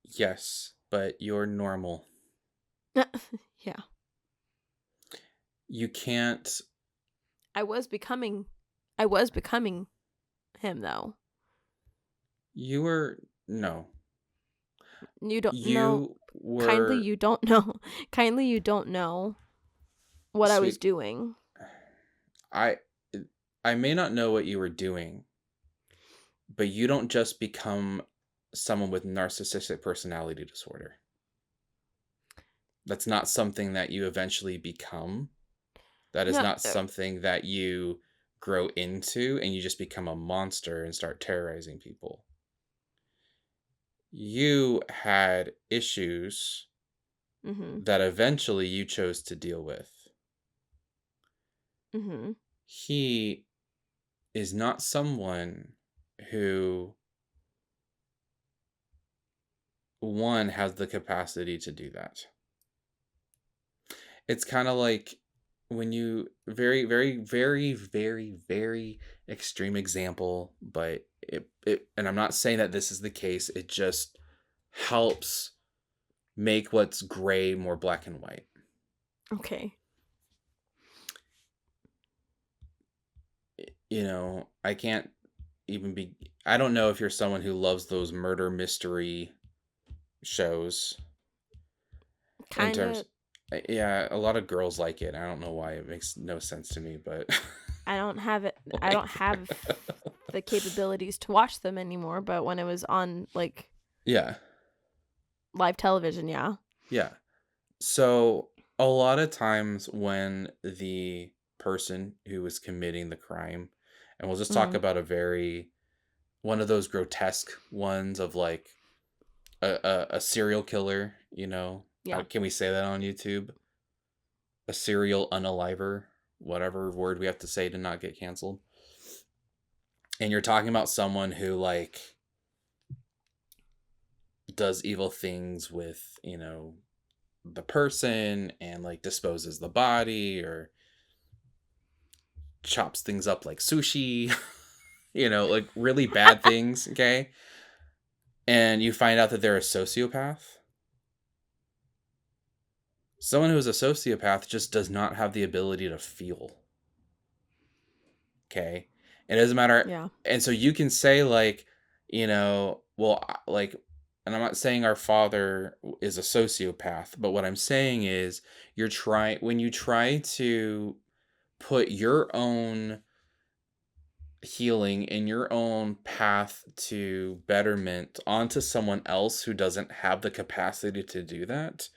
Yes, but you're normal. Yeah. You can't... I was becoming him though. You were... No. You don't know. Kindly you don't know. Kindly you don't know what I was doing. I may not know what you were doing, but you don't just become someone with narcissistic personality disorder. That's not something that you eventually become. That is not something that you grow into, and you just become a monster and start terrorizing people. You had issues Mhm. that eventually you chose to deal with. Mhm. He is not someone who, one, has the capacity to do that. It's kind of like when you very, very, very, very, very extreme example, but and I'm not saying that this is the case, it just helps make what's gray more black and white. Okay. You know, I can't even be, I don't know if you're someone who loves those murder mystery shows in Kind terms, of. yeah, a lot of girls like it. I don't know why, it makes no sense to me, but I don't have it. I don't like have the capabilities to watch them anymore. But when it was on like yeah, live television, yeah. yeah. So a lot of times when the person who is committing the crime, and we'll just talk Mm. about one of those grotesque ones of like a serial killer, you know, Yeah. can we say that on YouTube? A serial unaliver, whatever word we have to say to not get canceled. And you're talking about someone who like does evil things with, you know, the person and like disposes the body or chops things up like sushi, you know, like really bad things, okay? And you find out that they're a sociopath. Someone who's a sociopath just does not have the ability to feel. Okay? It doesn't matter. Yeah. And so you can say, like, you know, well, like, and I'm not saying our father is a sociopath, but what I'm saying is when you try to put your own healing in your own path to betterment onto someone else who doesn't have the capacity to do that,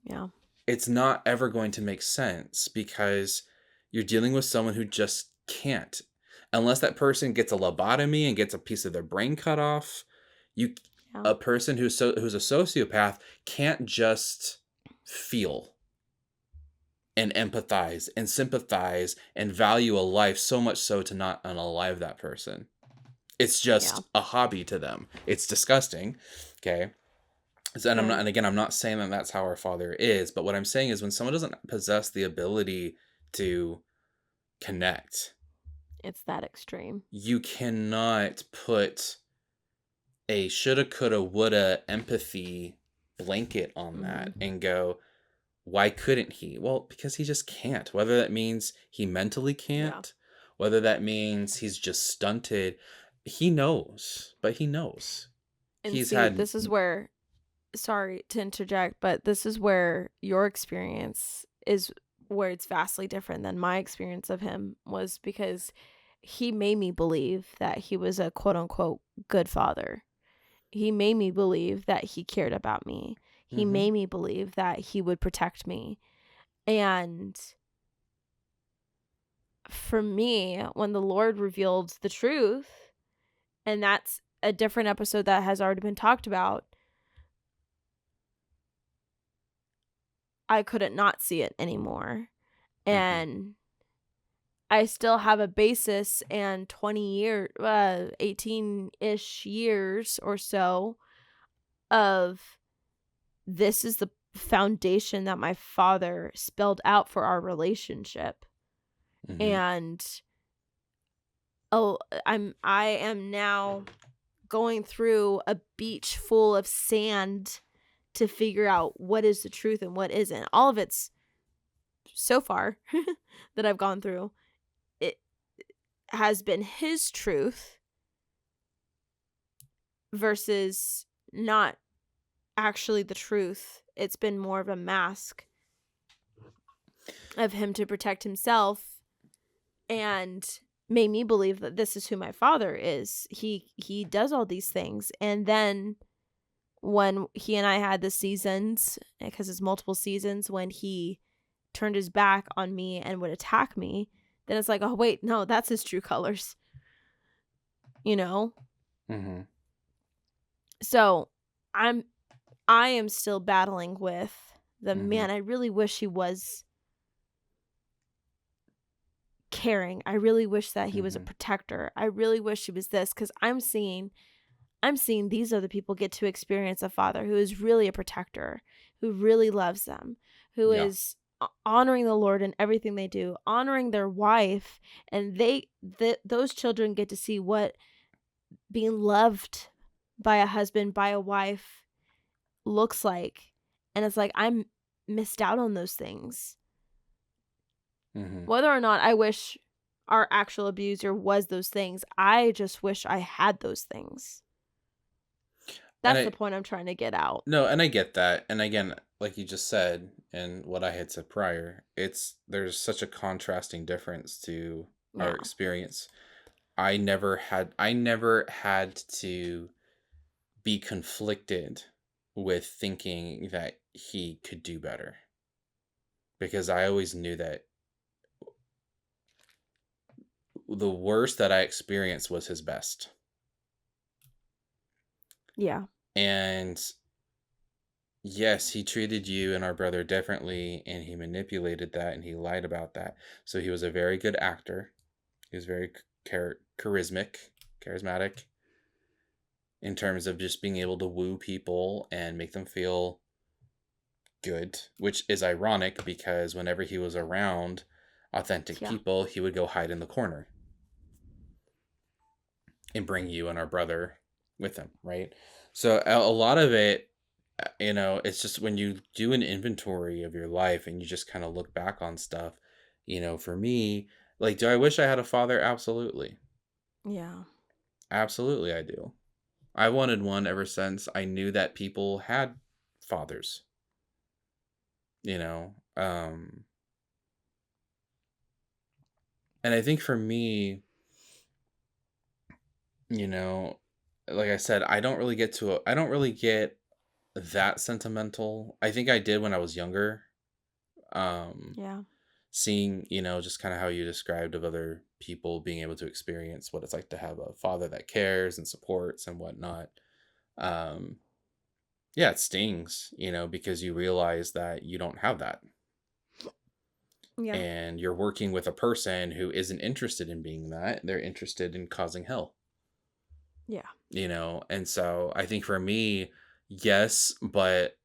Yeah. it's not ever going to make sense because you're dealing with someone who just can't. Unless that person gets a lobotomy and gets a piece of their brain cut off, you Yeah. a person who's a sociopath can't just feel and empathize and sympathize and value a life so much so to not unalive that person. It's Yeah. just a hobby to them. It's disgusting. Okay. So, and And I'm not saying that that's how our father is, but what I'm saying is when someone doesn't possess the ability to connect, it's that extreme. you cannot put a shoulda, coulda, woulda empathy blanket on that Mm-hmm. and go, why couldn't he? Well, because he just can't. Whether that means he mentally Yeah. can't, whether that means he's just stunted, he knows, but he knows. And He's see, had, this is where, sorry to interject, but this is where your experience is where it's vastly different than my experience of him was because he made me believe that he was a quote unquote good father. He made me believe that he cared about me. He Mhm. made me believe that he would protect me. And for me, when the Lord revealed the truth, and that's a different episode that has already been talked about, I couldn't not see it anymore. Mhm. And I still have a basis and 18-ish years or so of this is the foundation that my father spelled out for our relationship. Mhm. And I am now going through a beach full of sand to figure out what is the truth and what isn't. All of it's so far that I've gone through, it has been his truth versus not actually the truth. It's been more of a mask of him to protect himself and made me believe that this is who my father is. He does all these things. And then when he and I had the seasons, because it's multiple seasons, when he turned his back on me and would attack me, then it's like, oh wait, no, that's his true colors, you know? Mm-hmm. So I am still battling with the Mm-hmm. man. I really wish he was caring. I really wish that he was a Mm-hmm. protector. I really wish he was this, because I'm seeing these other people get to experience a father who is really a protector, who really loves them, who Yeah. is honoring the Lord in everything they do, honoring their wife, and those children get to see what being loved by a husband, by a wife looks like. And it's like, I'm missed out on those things. Mm-hmm. Whether or not I wish our actual abuser was those things, I just wish I had those things. And That's the point I'm trying to get out. no, and I get that. And again, like you just said, and what I had said prior, there's such a contrasting difference to our Yeah. experience. I never had to be conflicted with thinking that he could do better, because I always knew that the worst that I experienced was his best. Yeah. And yes, he treated you and our brother differently, and he manipulated that, and he lied about that. So he was a very good actor. He was very charismatic in terms of just being able to woo people and make them feel good, which is ironic because whenever he was around authentic Yeah. people, he would go hide in the corner and bring you and our brother with him, right? So a lot of it, it's just when you do an inventory of your life and you just kind of look back on stuff, for me, like, do I wish I had a father? Absolutely. Yeah. Absolutely, I do. I wanted one ever since I knew that people had fathers, you know. And I think for me, you know, like I said, I don't really get that sentimental. I think I did when I was younger. Yeah. Seeing, just kind of how you described of other people being able to experience what it's like to have a father that cares and supports and whatnot. Um, yeah, it stings, because you realize that you don't have that. Yeah. And you're working with a person who isn't interested in being that. They're interested in causing hell. Yeah. And so I think for me, yes, but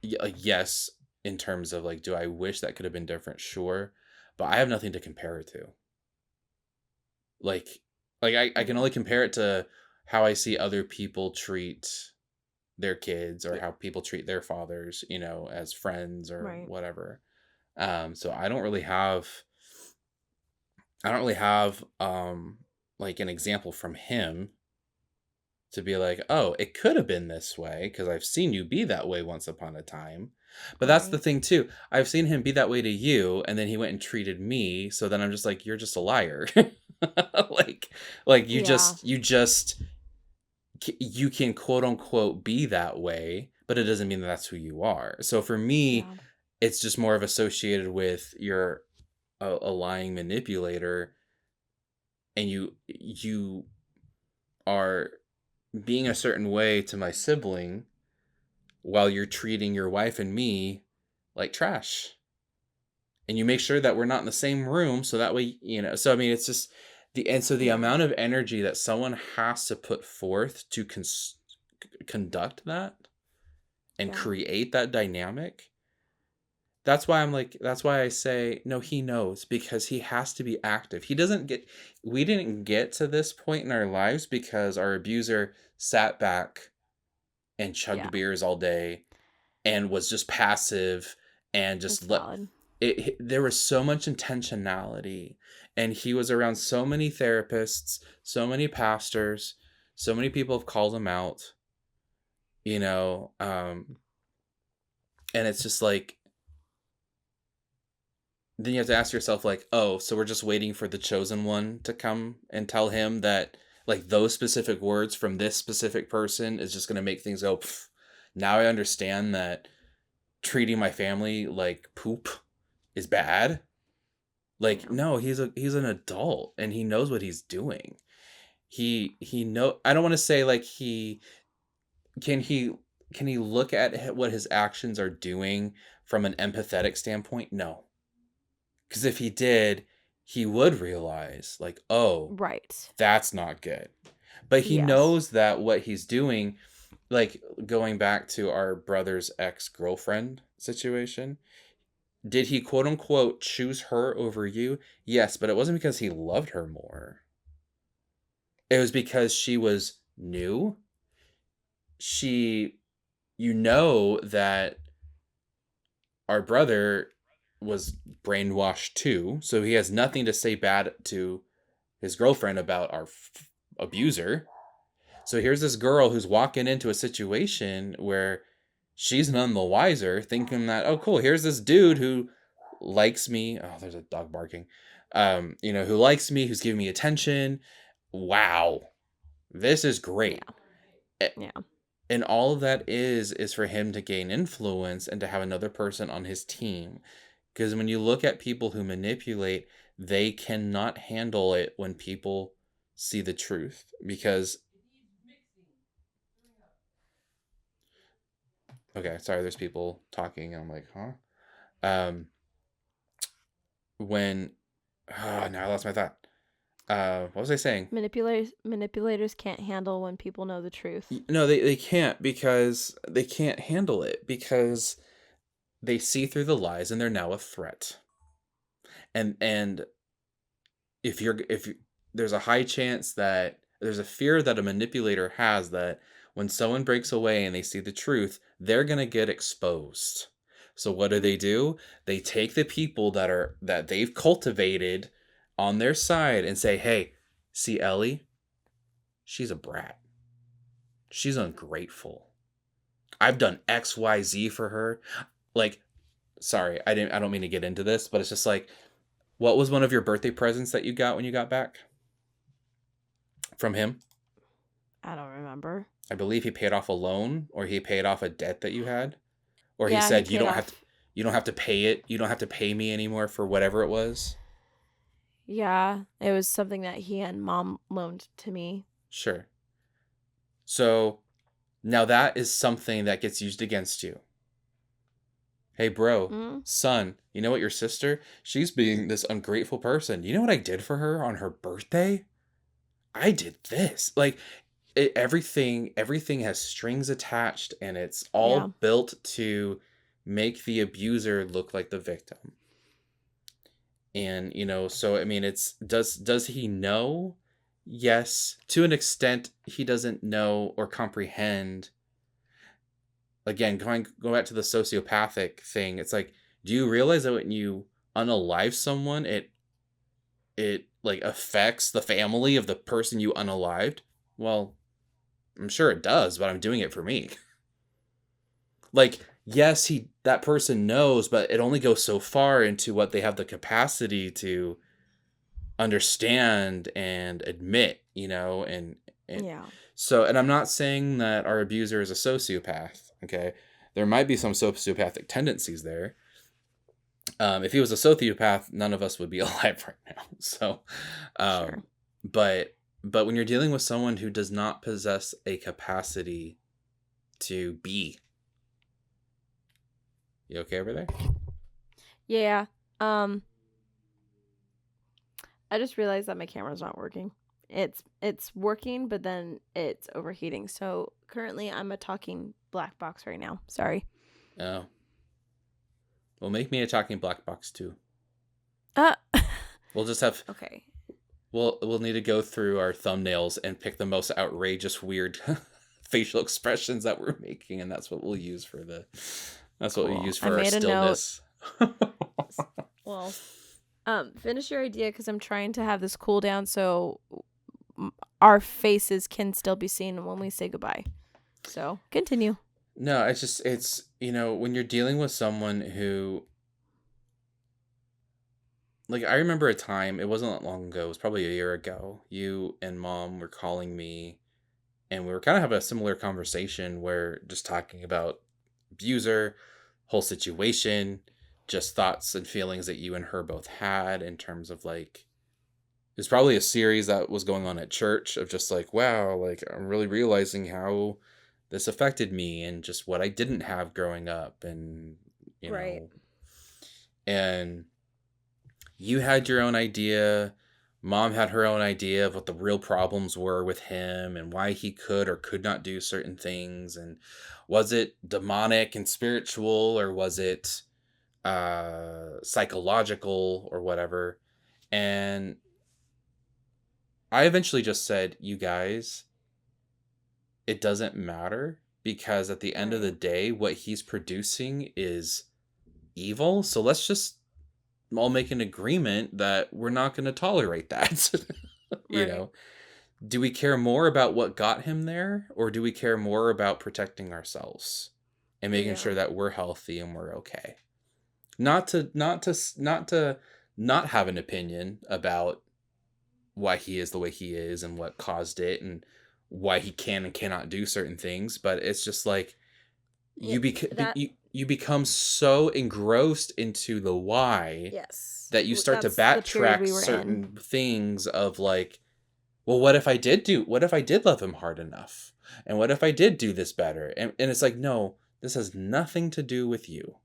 yes, in terms of like, do I wish that could have been different? Sure. But I have nothing to compare it to. Like I can only compare it to how I see other people treat their kids, or Yeah. how people treat their fathers, as friends or Right. whatever. So I don't really have like an example from him to be like, oh, it could have been this way because I've seen you be that way once upon a time. But that's the Right. thing too. I've seen him be that way to you, and then he went and treated me. So then I'm just like, you're just a liar. like Yeah. you can quote unquote be that way, but it doesn't mean that that's who you are. So for me, Yeah. it's just more of associated with you're a lying manipulator, and you are being a certain way to my sibling while you're treating your wife and me like trash. And you make sure that we're not in the same room, so that way, so I mean, it's just the Yeah. amount of energy that someone has to put forth to conduct that and Yeah. create that dynamic. That's why I say no, he knows, because he has to be active. We didn't get to this point in our lives because our abuser sat back and Yeah. chugged beers all day and was just passive and That's just valid. there was so much intentionality, and he was around so many therapists, so many pastors, so many people have called him out, and it's just like, then you have to ask yourself, like, oh, so we're just waiting for the chosen one to come and tell him that, like, those specific words from this specific person is just going to make things go, pff. Now I understand that treating my family like poop is bad. Like, Yeah. no, he's an adult and he knows what he's doing. He know I don't want to say like can he can he look at what his actions are doing from an empathetic standpoint? No. Because if he did, he would realize, like, oh, Right. that's not good. But he Yes. knows that what he's doing, like going back to our brother's ex-girlfriend situation, did he quote unquote choose her over you? Yes, but it wasn't because he loved her more. It was because she was new. She, you know, that our brother was brainwashed too, so he has nothing to say bad to his girlfriend about our abuser. So here's this girl who's walking into a situation where she's none the wiser, thinking that, oh, cool, here's this dude who likes me. Oh, there's a dog barking. Who likes me, who's giving me attention. Wow, this is great. Yeah. A- Yeah. And all of that is for him to gain influence and to have another person on his team. Because when you look at people who manipulate, they cannot handle it when people see the truth. Because, okay, sorry, there's people talking. And I'm like, huh? Um, when, now I lost my thought. What was I saying? Manipulators can't handle when people know the truth. No, they can't, because they can't handle it because they see through the lies and they're now a threat. And if there's a high chance that there's a fear that a manipulator has that when someone breaks away and they see the truth, they're going to get exposed. So what do? They take the people that they've cultivated on their side and say, "Hey, see Ellie? She's a brat. She's ungrateful. I've done XYZ for her." Like, sorry, I don't mean to get into this, but it's just like, what was one of your birthday presents that you got when you got back from him? I don't remember. I believe he paid off a loan, or he paid off a debt that you had, or he Yeah, said paid off. you don't have to pay it. You don't have to pay me anymore for whatever it was. Yeah, it was something that he and mom loaned to me. Sure. So now that is something that gets used against you. Hey, bro, Mm? son, you know what, your sister? She's being this ungrateful person. You know what I did for her on her birthday? I did this. Like, everything has strings attached, and it's Yeah. all built to make the abuser look like the victim. And so I mean, it's does he know? Yes, to an extent. He doesn't know or comprehend. Again, going back to the sociopathic thing, it's like, do you realize that when you unalive someone, it like affects the family of the person you unalived? Well, I'm sure it does, but I'm doing it for me. Like, yes, that person knows, but it only goes so far into what they have the capacity to understand and admit, and Yeah. so, and I'm not saying that our abuser is a sociopath, okay? There might be some sociopathic tendencies there. If he was a sociopath, none of us would be alive right now. So, Sure. but when you're dealing with someone who does not possess a capacity to be, you okay over there? Yeah. I just realized that my camera's not working. It's working, but then it's overheating. So currently I'm a talking black box right now. Sorry. Oh. Well, make me a talking black box too. Uh We'll just have okay. we'll need to go through our thumbnails and pick the most outrageous, weird facial expressions that we're making, and that's what we'll use for Cool. I our made a note. stillness. Well, finish your idea because I'm trying to have this cool down so our faces can still be seen when we say goodbye. So continue. No, it's when you're dealing with someone who, like, I remember a time, it wasn't that long ago, it was probably a year ago, you and mom were calling me, and we were kind of having a similar conversation where just talking about abuser, whole situation, just thoughts and feelings that you and her both had in terms of like, it's probably a series that was going on at church of just like, wow, like I'm really realizing how this affected me and just what I didn't have growing up, and you Right. know, and you had your own idea. Mom had her own idea of what the real problems were with him and why he could or could not do certain things. And was it demonic and spiritual, or was it psychological or whatever? And I eventually just said, you guys, it doesn't matter, because at the end of the Right. day, what he's producing is evil. So let's just all make an agreement that we're not going to tolerate that. You Right. know, do we care more about what got him there, or do we care more about protecting ourselves and making Yeah. sure that we're healthy and we're okay? Not to not have an opinion about why he is the way he is and what caused it and why he can and cannot do certain things, but it's just like Yeah, that you become so engrossed into the why yes. that you start to That's the period backtrack we were in. certain things of like, well, what if I did love him hard enough? And what if I did do this better? And it's like, no, this has nothing to do with you.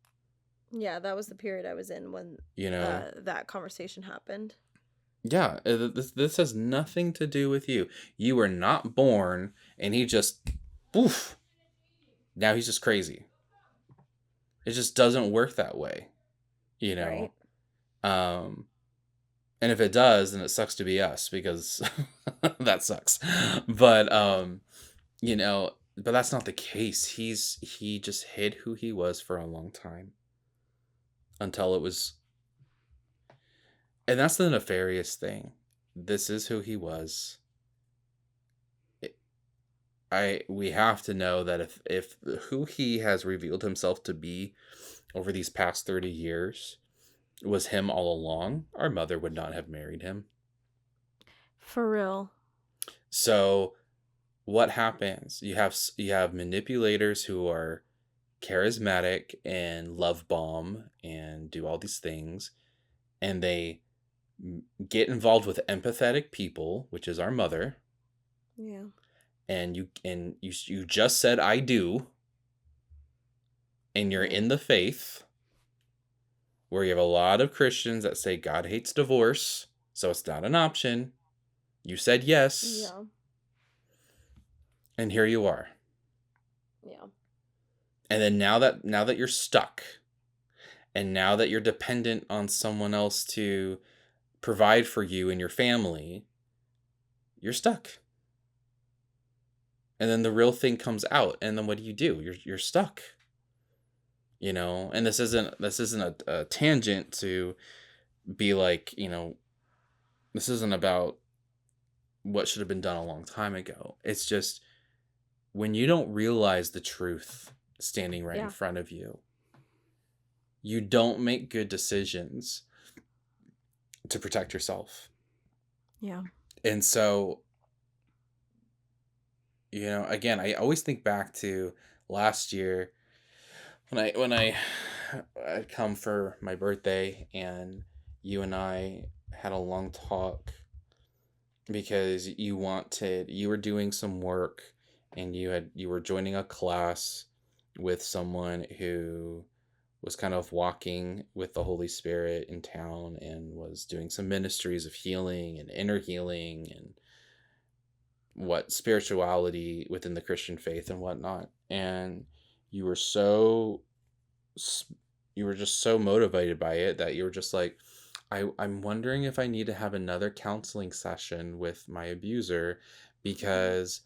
Yeah, that was the period I was in when You know? that conversation happened. Yeah, this has nothing to do with you. You were not born, and he just, poof, now he's just crazy. It just doesn't work that way, you know? Right. And if it does, then it sucks to be us, because that sucks. But, you know, but that's not the case. He just hid who he was for a long time until it was, and that's the nefarious thing. This is who he was. We have to know that if who he has revealed himself to be over these past 30 years was him all along, our mother would not have married him. For real. So what happens? You have manipulators who are charismatic and love bomb and do all these things, and they get involved with empathetic people, which is our mother. Yeah. And you just said I do, and you're in the faith where you have a lot of Christians that say God hates divorce, so it's not an option. You said yes. Yeah. And here you are. Yeah. And then now that you're stuck, and now that you're dependent on someone else to provide for you and your family, you're stuck. And then the real thing comes out, and then what do? You're stuck. You know, and this isn't a tangent to be like, you know, this isn't about what should have been done a long time ago. It's just when you don't realize the truth standing right in front of you, you don't make good decisions to protect yourself. Yeah. And so, you know, again, I always think back to last year when I I'd come for my birthday, and you and I had a long talk because you were doing some work, and you were joining a class with someone who was kind of walking with the Holy Spirit in town and was doing some ministries of healing and inner healing and what spirituality within the Christian faith and whatnot. And you were just so motivated by it that you were just like, I'm wondering if I need to have another counseling session with my abuser, because,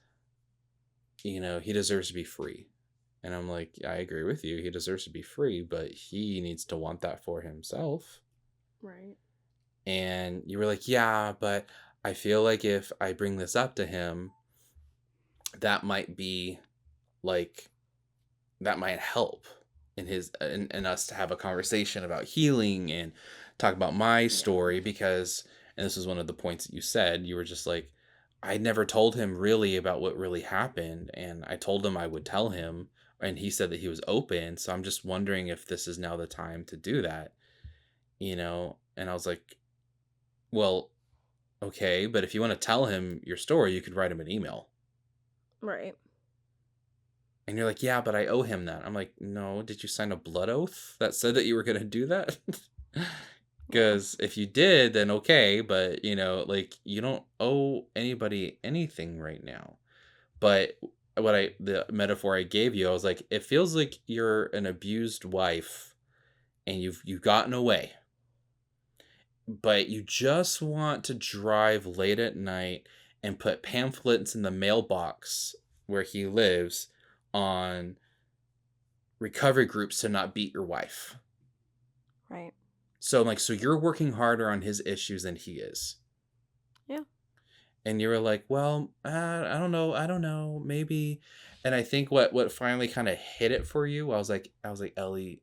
you know, he deserves to be free. And I'm like, I agree with you. He deserves to be free, but he needs to want that for himself. Right. And you were like, yeah, but I feel like if I bring this up to him, that might be like, that might help in us to have a conversation about healing and talk about my story, because, and this is one of the points that you said, you were just like, I never told him really about what really happened, and I told him I would tell him, and he said that he was open. So I'm just wondering if this is now the time to do that, you know? And I was like, well, okay, but if you want to tell him your story, you could write him an email. Right. And you're like, yeah, but I owe him that. I'm like, no, did you sign a blood oath that said that you were going to do that? Because if you did, then okay, but like you don't owe anybody anything right now. But the metaphor I gave you, I was like, it feels like you're an abused wife and you've gotten away, but you just want to drive late at night and put pamphlets in the mailbox where he lives on recovery groups to not beat your wife. Right. So I'm like, so you're working harder on his issues than he is. Yeah. And you were like, well, I don't know, maybe. And I think what finally kind of hit it for you, I was like, Ellie,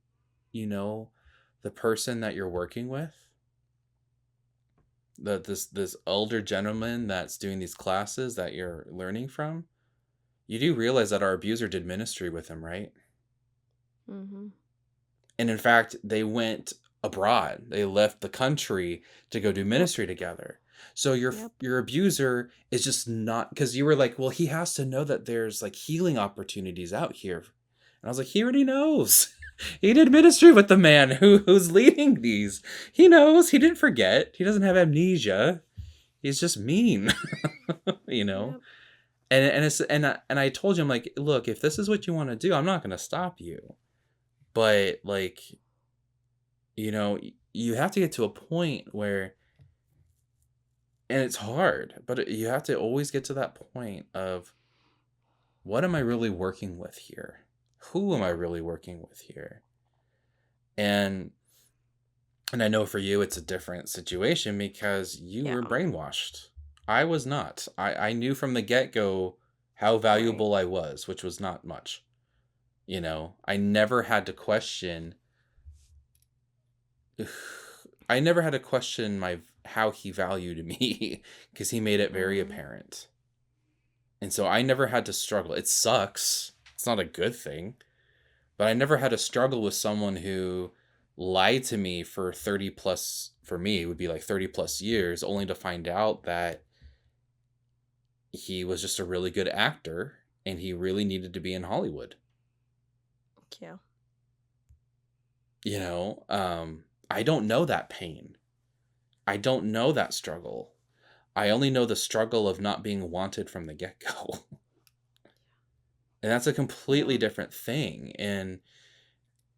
the person that you're working with, this older gentleman that's doing these classes that you're learning from, you do realize that our abuser did ministry with him, right? Mm-hmm. And in fact, they went abroad. They left the country to go do ministry together. So your abuser is just not, because you were like, well, he has to know that there's like healing opportunities out here. And I was like, he already knows. He did ministry with the man who's leading these. He knows. He didn't forget. He doesn't have amnesia. He's just mean, Yep. And I told you, I'm like, look, if this is what you want to do, I'm not going to stop you. But like, you have to get to a point where, and it's hard, but you have to always get to that point of, what am I really working with here? Who am I really working with here? And I know for you, it's a different situation because you were brainwashed. I was not. I knew from the get-go how valuable I was, which was not much. I never had to question. I never had to question how he valued me because he made it very apparent. And so I never had to struggle. It sucks. It's not a good thing. But I never had to struggle with someone who lied to me for 30 plus, for me, it would be like 30 plus years, only to find out that he was just a really good actor and he really needed to be in Hollywood. Yeah. I don't know that pain. I don't know that struggle. I only know the struggle of not being wanted from the get-go. And that's a completely different thing. And,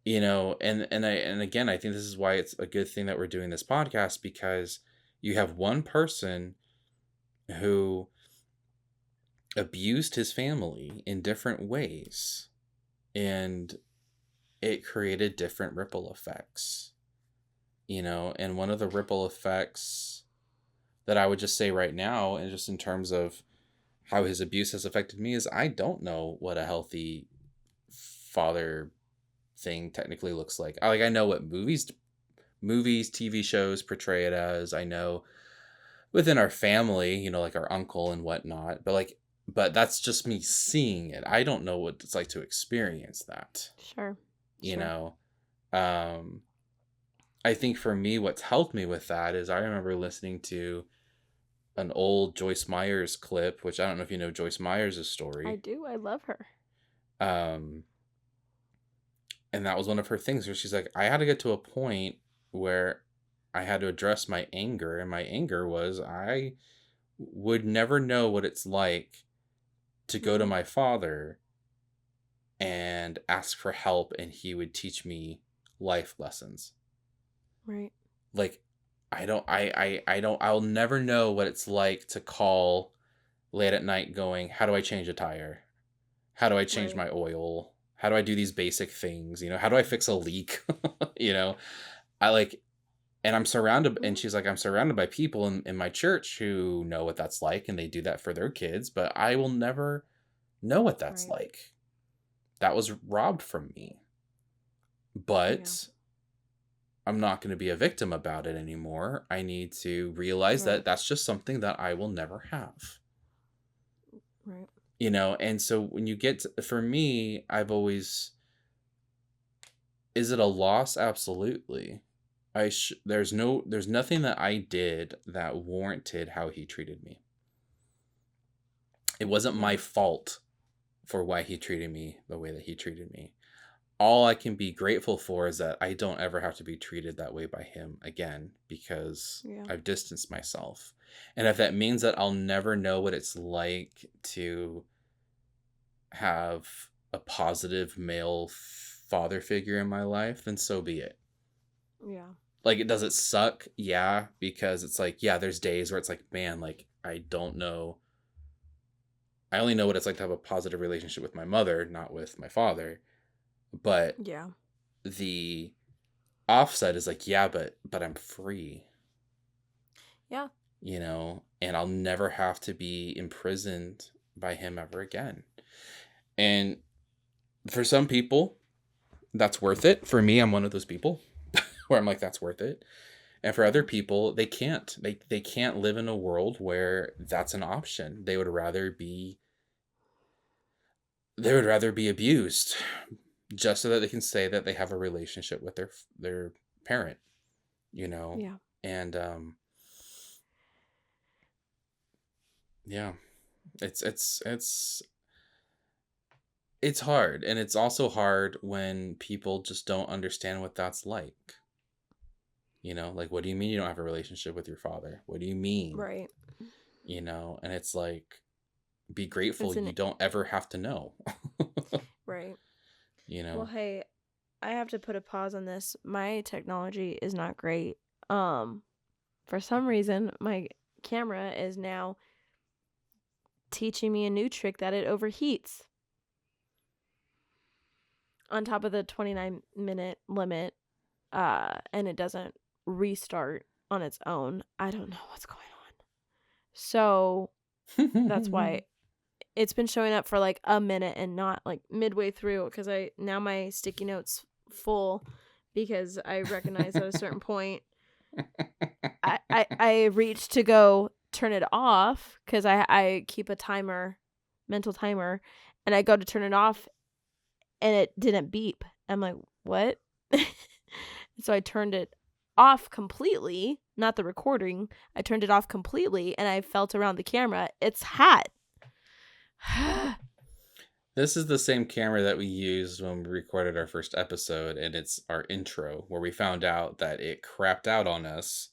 and again, I think this is why it's a good thing that we're doing this podcast, because you have one person who abused his family in different ways, and it created different ripple effects, and one of the ripple effects that I would just say right now, and just in terms of how his abuse has affected me, is I don't know what a healthy father thing technically looks like. I know what movies, TV shows portray it as. I know within our family, like our uncle and whatnot, but that's just me seeing it. I don't know what it's like to experience that. Sure. I think for me, what's helped me with that is I remember listening to an old Joyce Myers clip, which I don't know if you know Joyce Myers' story. I do. I love her. And that was one of her things where she's like, I had to get to a point where I had to address my anger, and my anger was I would never know what it's like to go to my father and ask for help, and he would teach me life lessons. Right. Like, I'll never know what it's like to call late at night going, how do I change a tire? How do I change my oil? How do I do these basic things? How do I fix a leak? And I'm surrounded, and she's like, I'm surrounded by people in my church who know what that's like, and they do that for their kids, but I will never know what that's like. That was robbed from me. But I'm not going to be a victim about it anymore. I need to realize that that's just something that I will never have. Right. And so when you get for me, I've always, is it a loss? Absolutely. There's nothing that I did that warranted how he treated me. It wasn't my fault for why he treated me the way that he treated me. All I can be grateful for is that I don't ever have to be treated that way by him again, because Yeah. I've distanced myself. And if that means that I'll never know what it's like to have a positive male father figure in my life, then so be it. Yeah. Like, does it suck? Yeah, because it's like, yeah, there's days where it's like, man, like, I don't know. I only know what it's like to have a positive relationship with my mother, not with my father. But Yeah. the offset is like, yeah, but I'm free. Yeah. And I'll never have to be imprisoned by him ever again. And for some people, that's worth it. For me, I'm one of those people where I'm like, that's worth it. And for other people, they can't. They can't live in a world where that's an option. They would rather be abused just so that they can say that they have a relationship with their parent, Yeah. And yeah, it's hard, and it's also hard when people just don't understand what that's like. Like, what do you mean you don't have a relationship with your father? What do you mean? Right. And it's like, be grateful Isn't you it? don't ever have to know. Right. Well, hey, I have to put a pause on this. My technology is not great. For some reason, my camera is now teaching me a new trick that it overheats. On top of the 29-minute limit, and it doesn't restart on its own. I don't know what's going on. So that's why it's been showing up for like a minute and not like midway through, because now my sticky note's full, because I recognize at a certain point I reached to go turn it off, because I keep a mental timer, and I go to turn it off and it didn't beep. I'm like, what? So I turned it off completely, not the recording. I turned it off completely, and I felt around the camera. It's hot. This is the same camera that we used when we recorded our first episode, and it's our intro, where we found out that it crapped out on us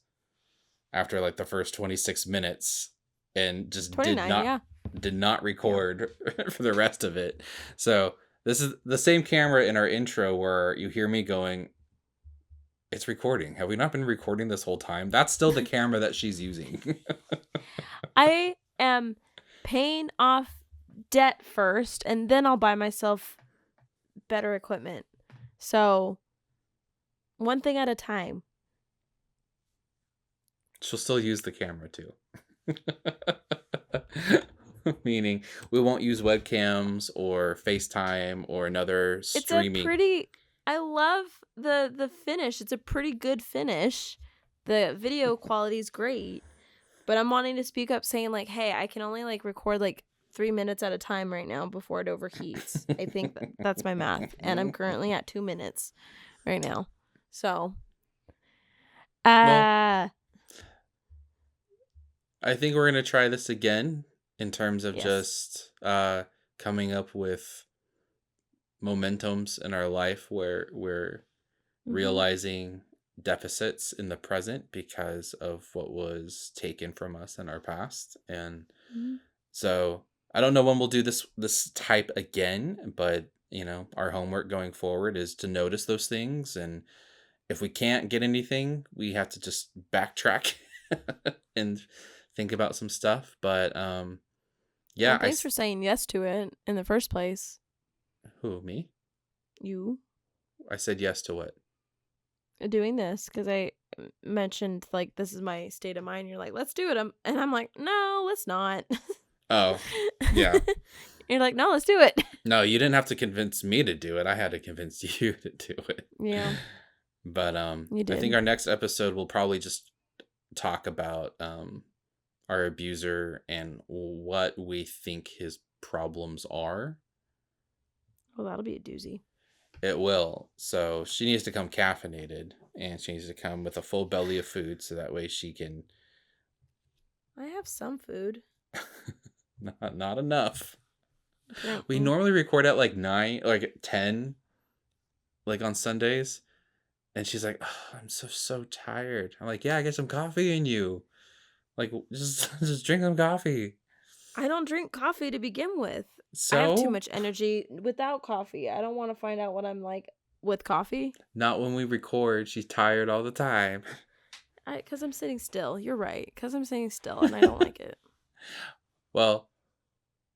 after like the first 26 minutes and just 29, did not record for the rest of it. So this is the same camera in our intro where you hear me going, it's recording. Have we not been recording this whole time? That's still the camera that she's using. I am paying off debt first, and then I'll buy myself better equipment. So, one thing at a time. She'll still use the camera too. Meaning, we won't use webcams or FaceTime or another streaming. I love the finish. It's a pretty good finish. The video quality is great. But I'm wanting to speak up saying like, hey, I can only like record like 3 minutes at a time right now before it overheats. I think that's my math. And I'm currently at 2 minutes right now. So, well, I think we're going to try this again in terms of just coming up with momentums in our life where we're realizing deficits in the present because of what was taken from us in our past. And so I don't know when we'll do this type again, but our homework going forward is to notice those things, and if we can't get anything, we have to just backtrack and think about some stuff. But yeah, well, thanks for saying yes to it in the first place. Who, me? You. I said yes to what? Doing this, because I mentioned like this is my state of mind. You're like, let's do it, and I'm like, no, let's not. Oh, yeah. You're like, no, let's do it. No, you didn't have to convince me to do it. I had to convince you to do it. Yeah. But You did. I think our next episode will probably just talk about our abuser and what we think his problems are. Well, that'll be a doozy. It will. So she needs to come caffeinated, and she needs to come with a full belly of food, so that way she can. I have some food. Not enough. Okay. We normally record at like 9, like 10, like on Sundays, and she's like, oh, "I'm so tired." I'm like, "Yeah, I get some coffee in you. Like, just drink some coffee." I don't drink coffee to begin with. I have too So, much energy without coffee. I don't want to find out what I'm like with coffee. not when we record. She's tired all the time. Because I'm sitting still. You're right. Because I'm sitting still and I don't like it. Well,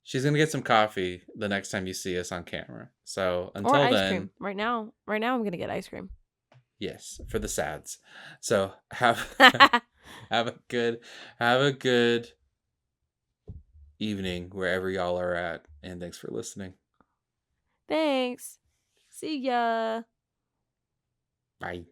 she's gonna get some coffee the next time you see us on camera. So Or until ice then, cream. Right now, I'm going to get ice cream. yes, for the sads. So have have a good evening wherever y'all are at, and thanks for listening. Thanks. See ya. Bye.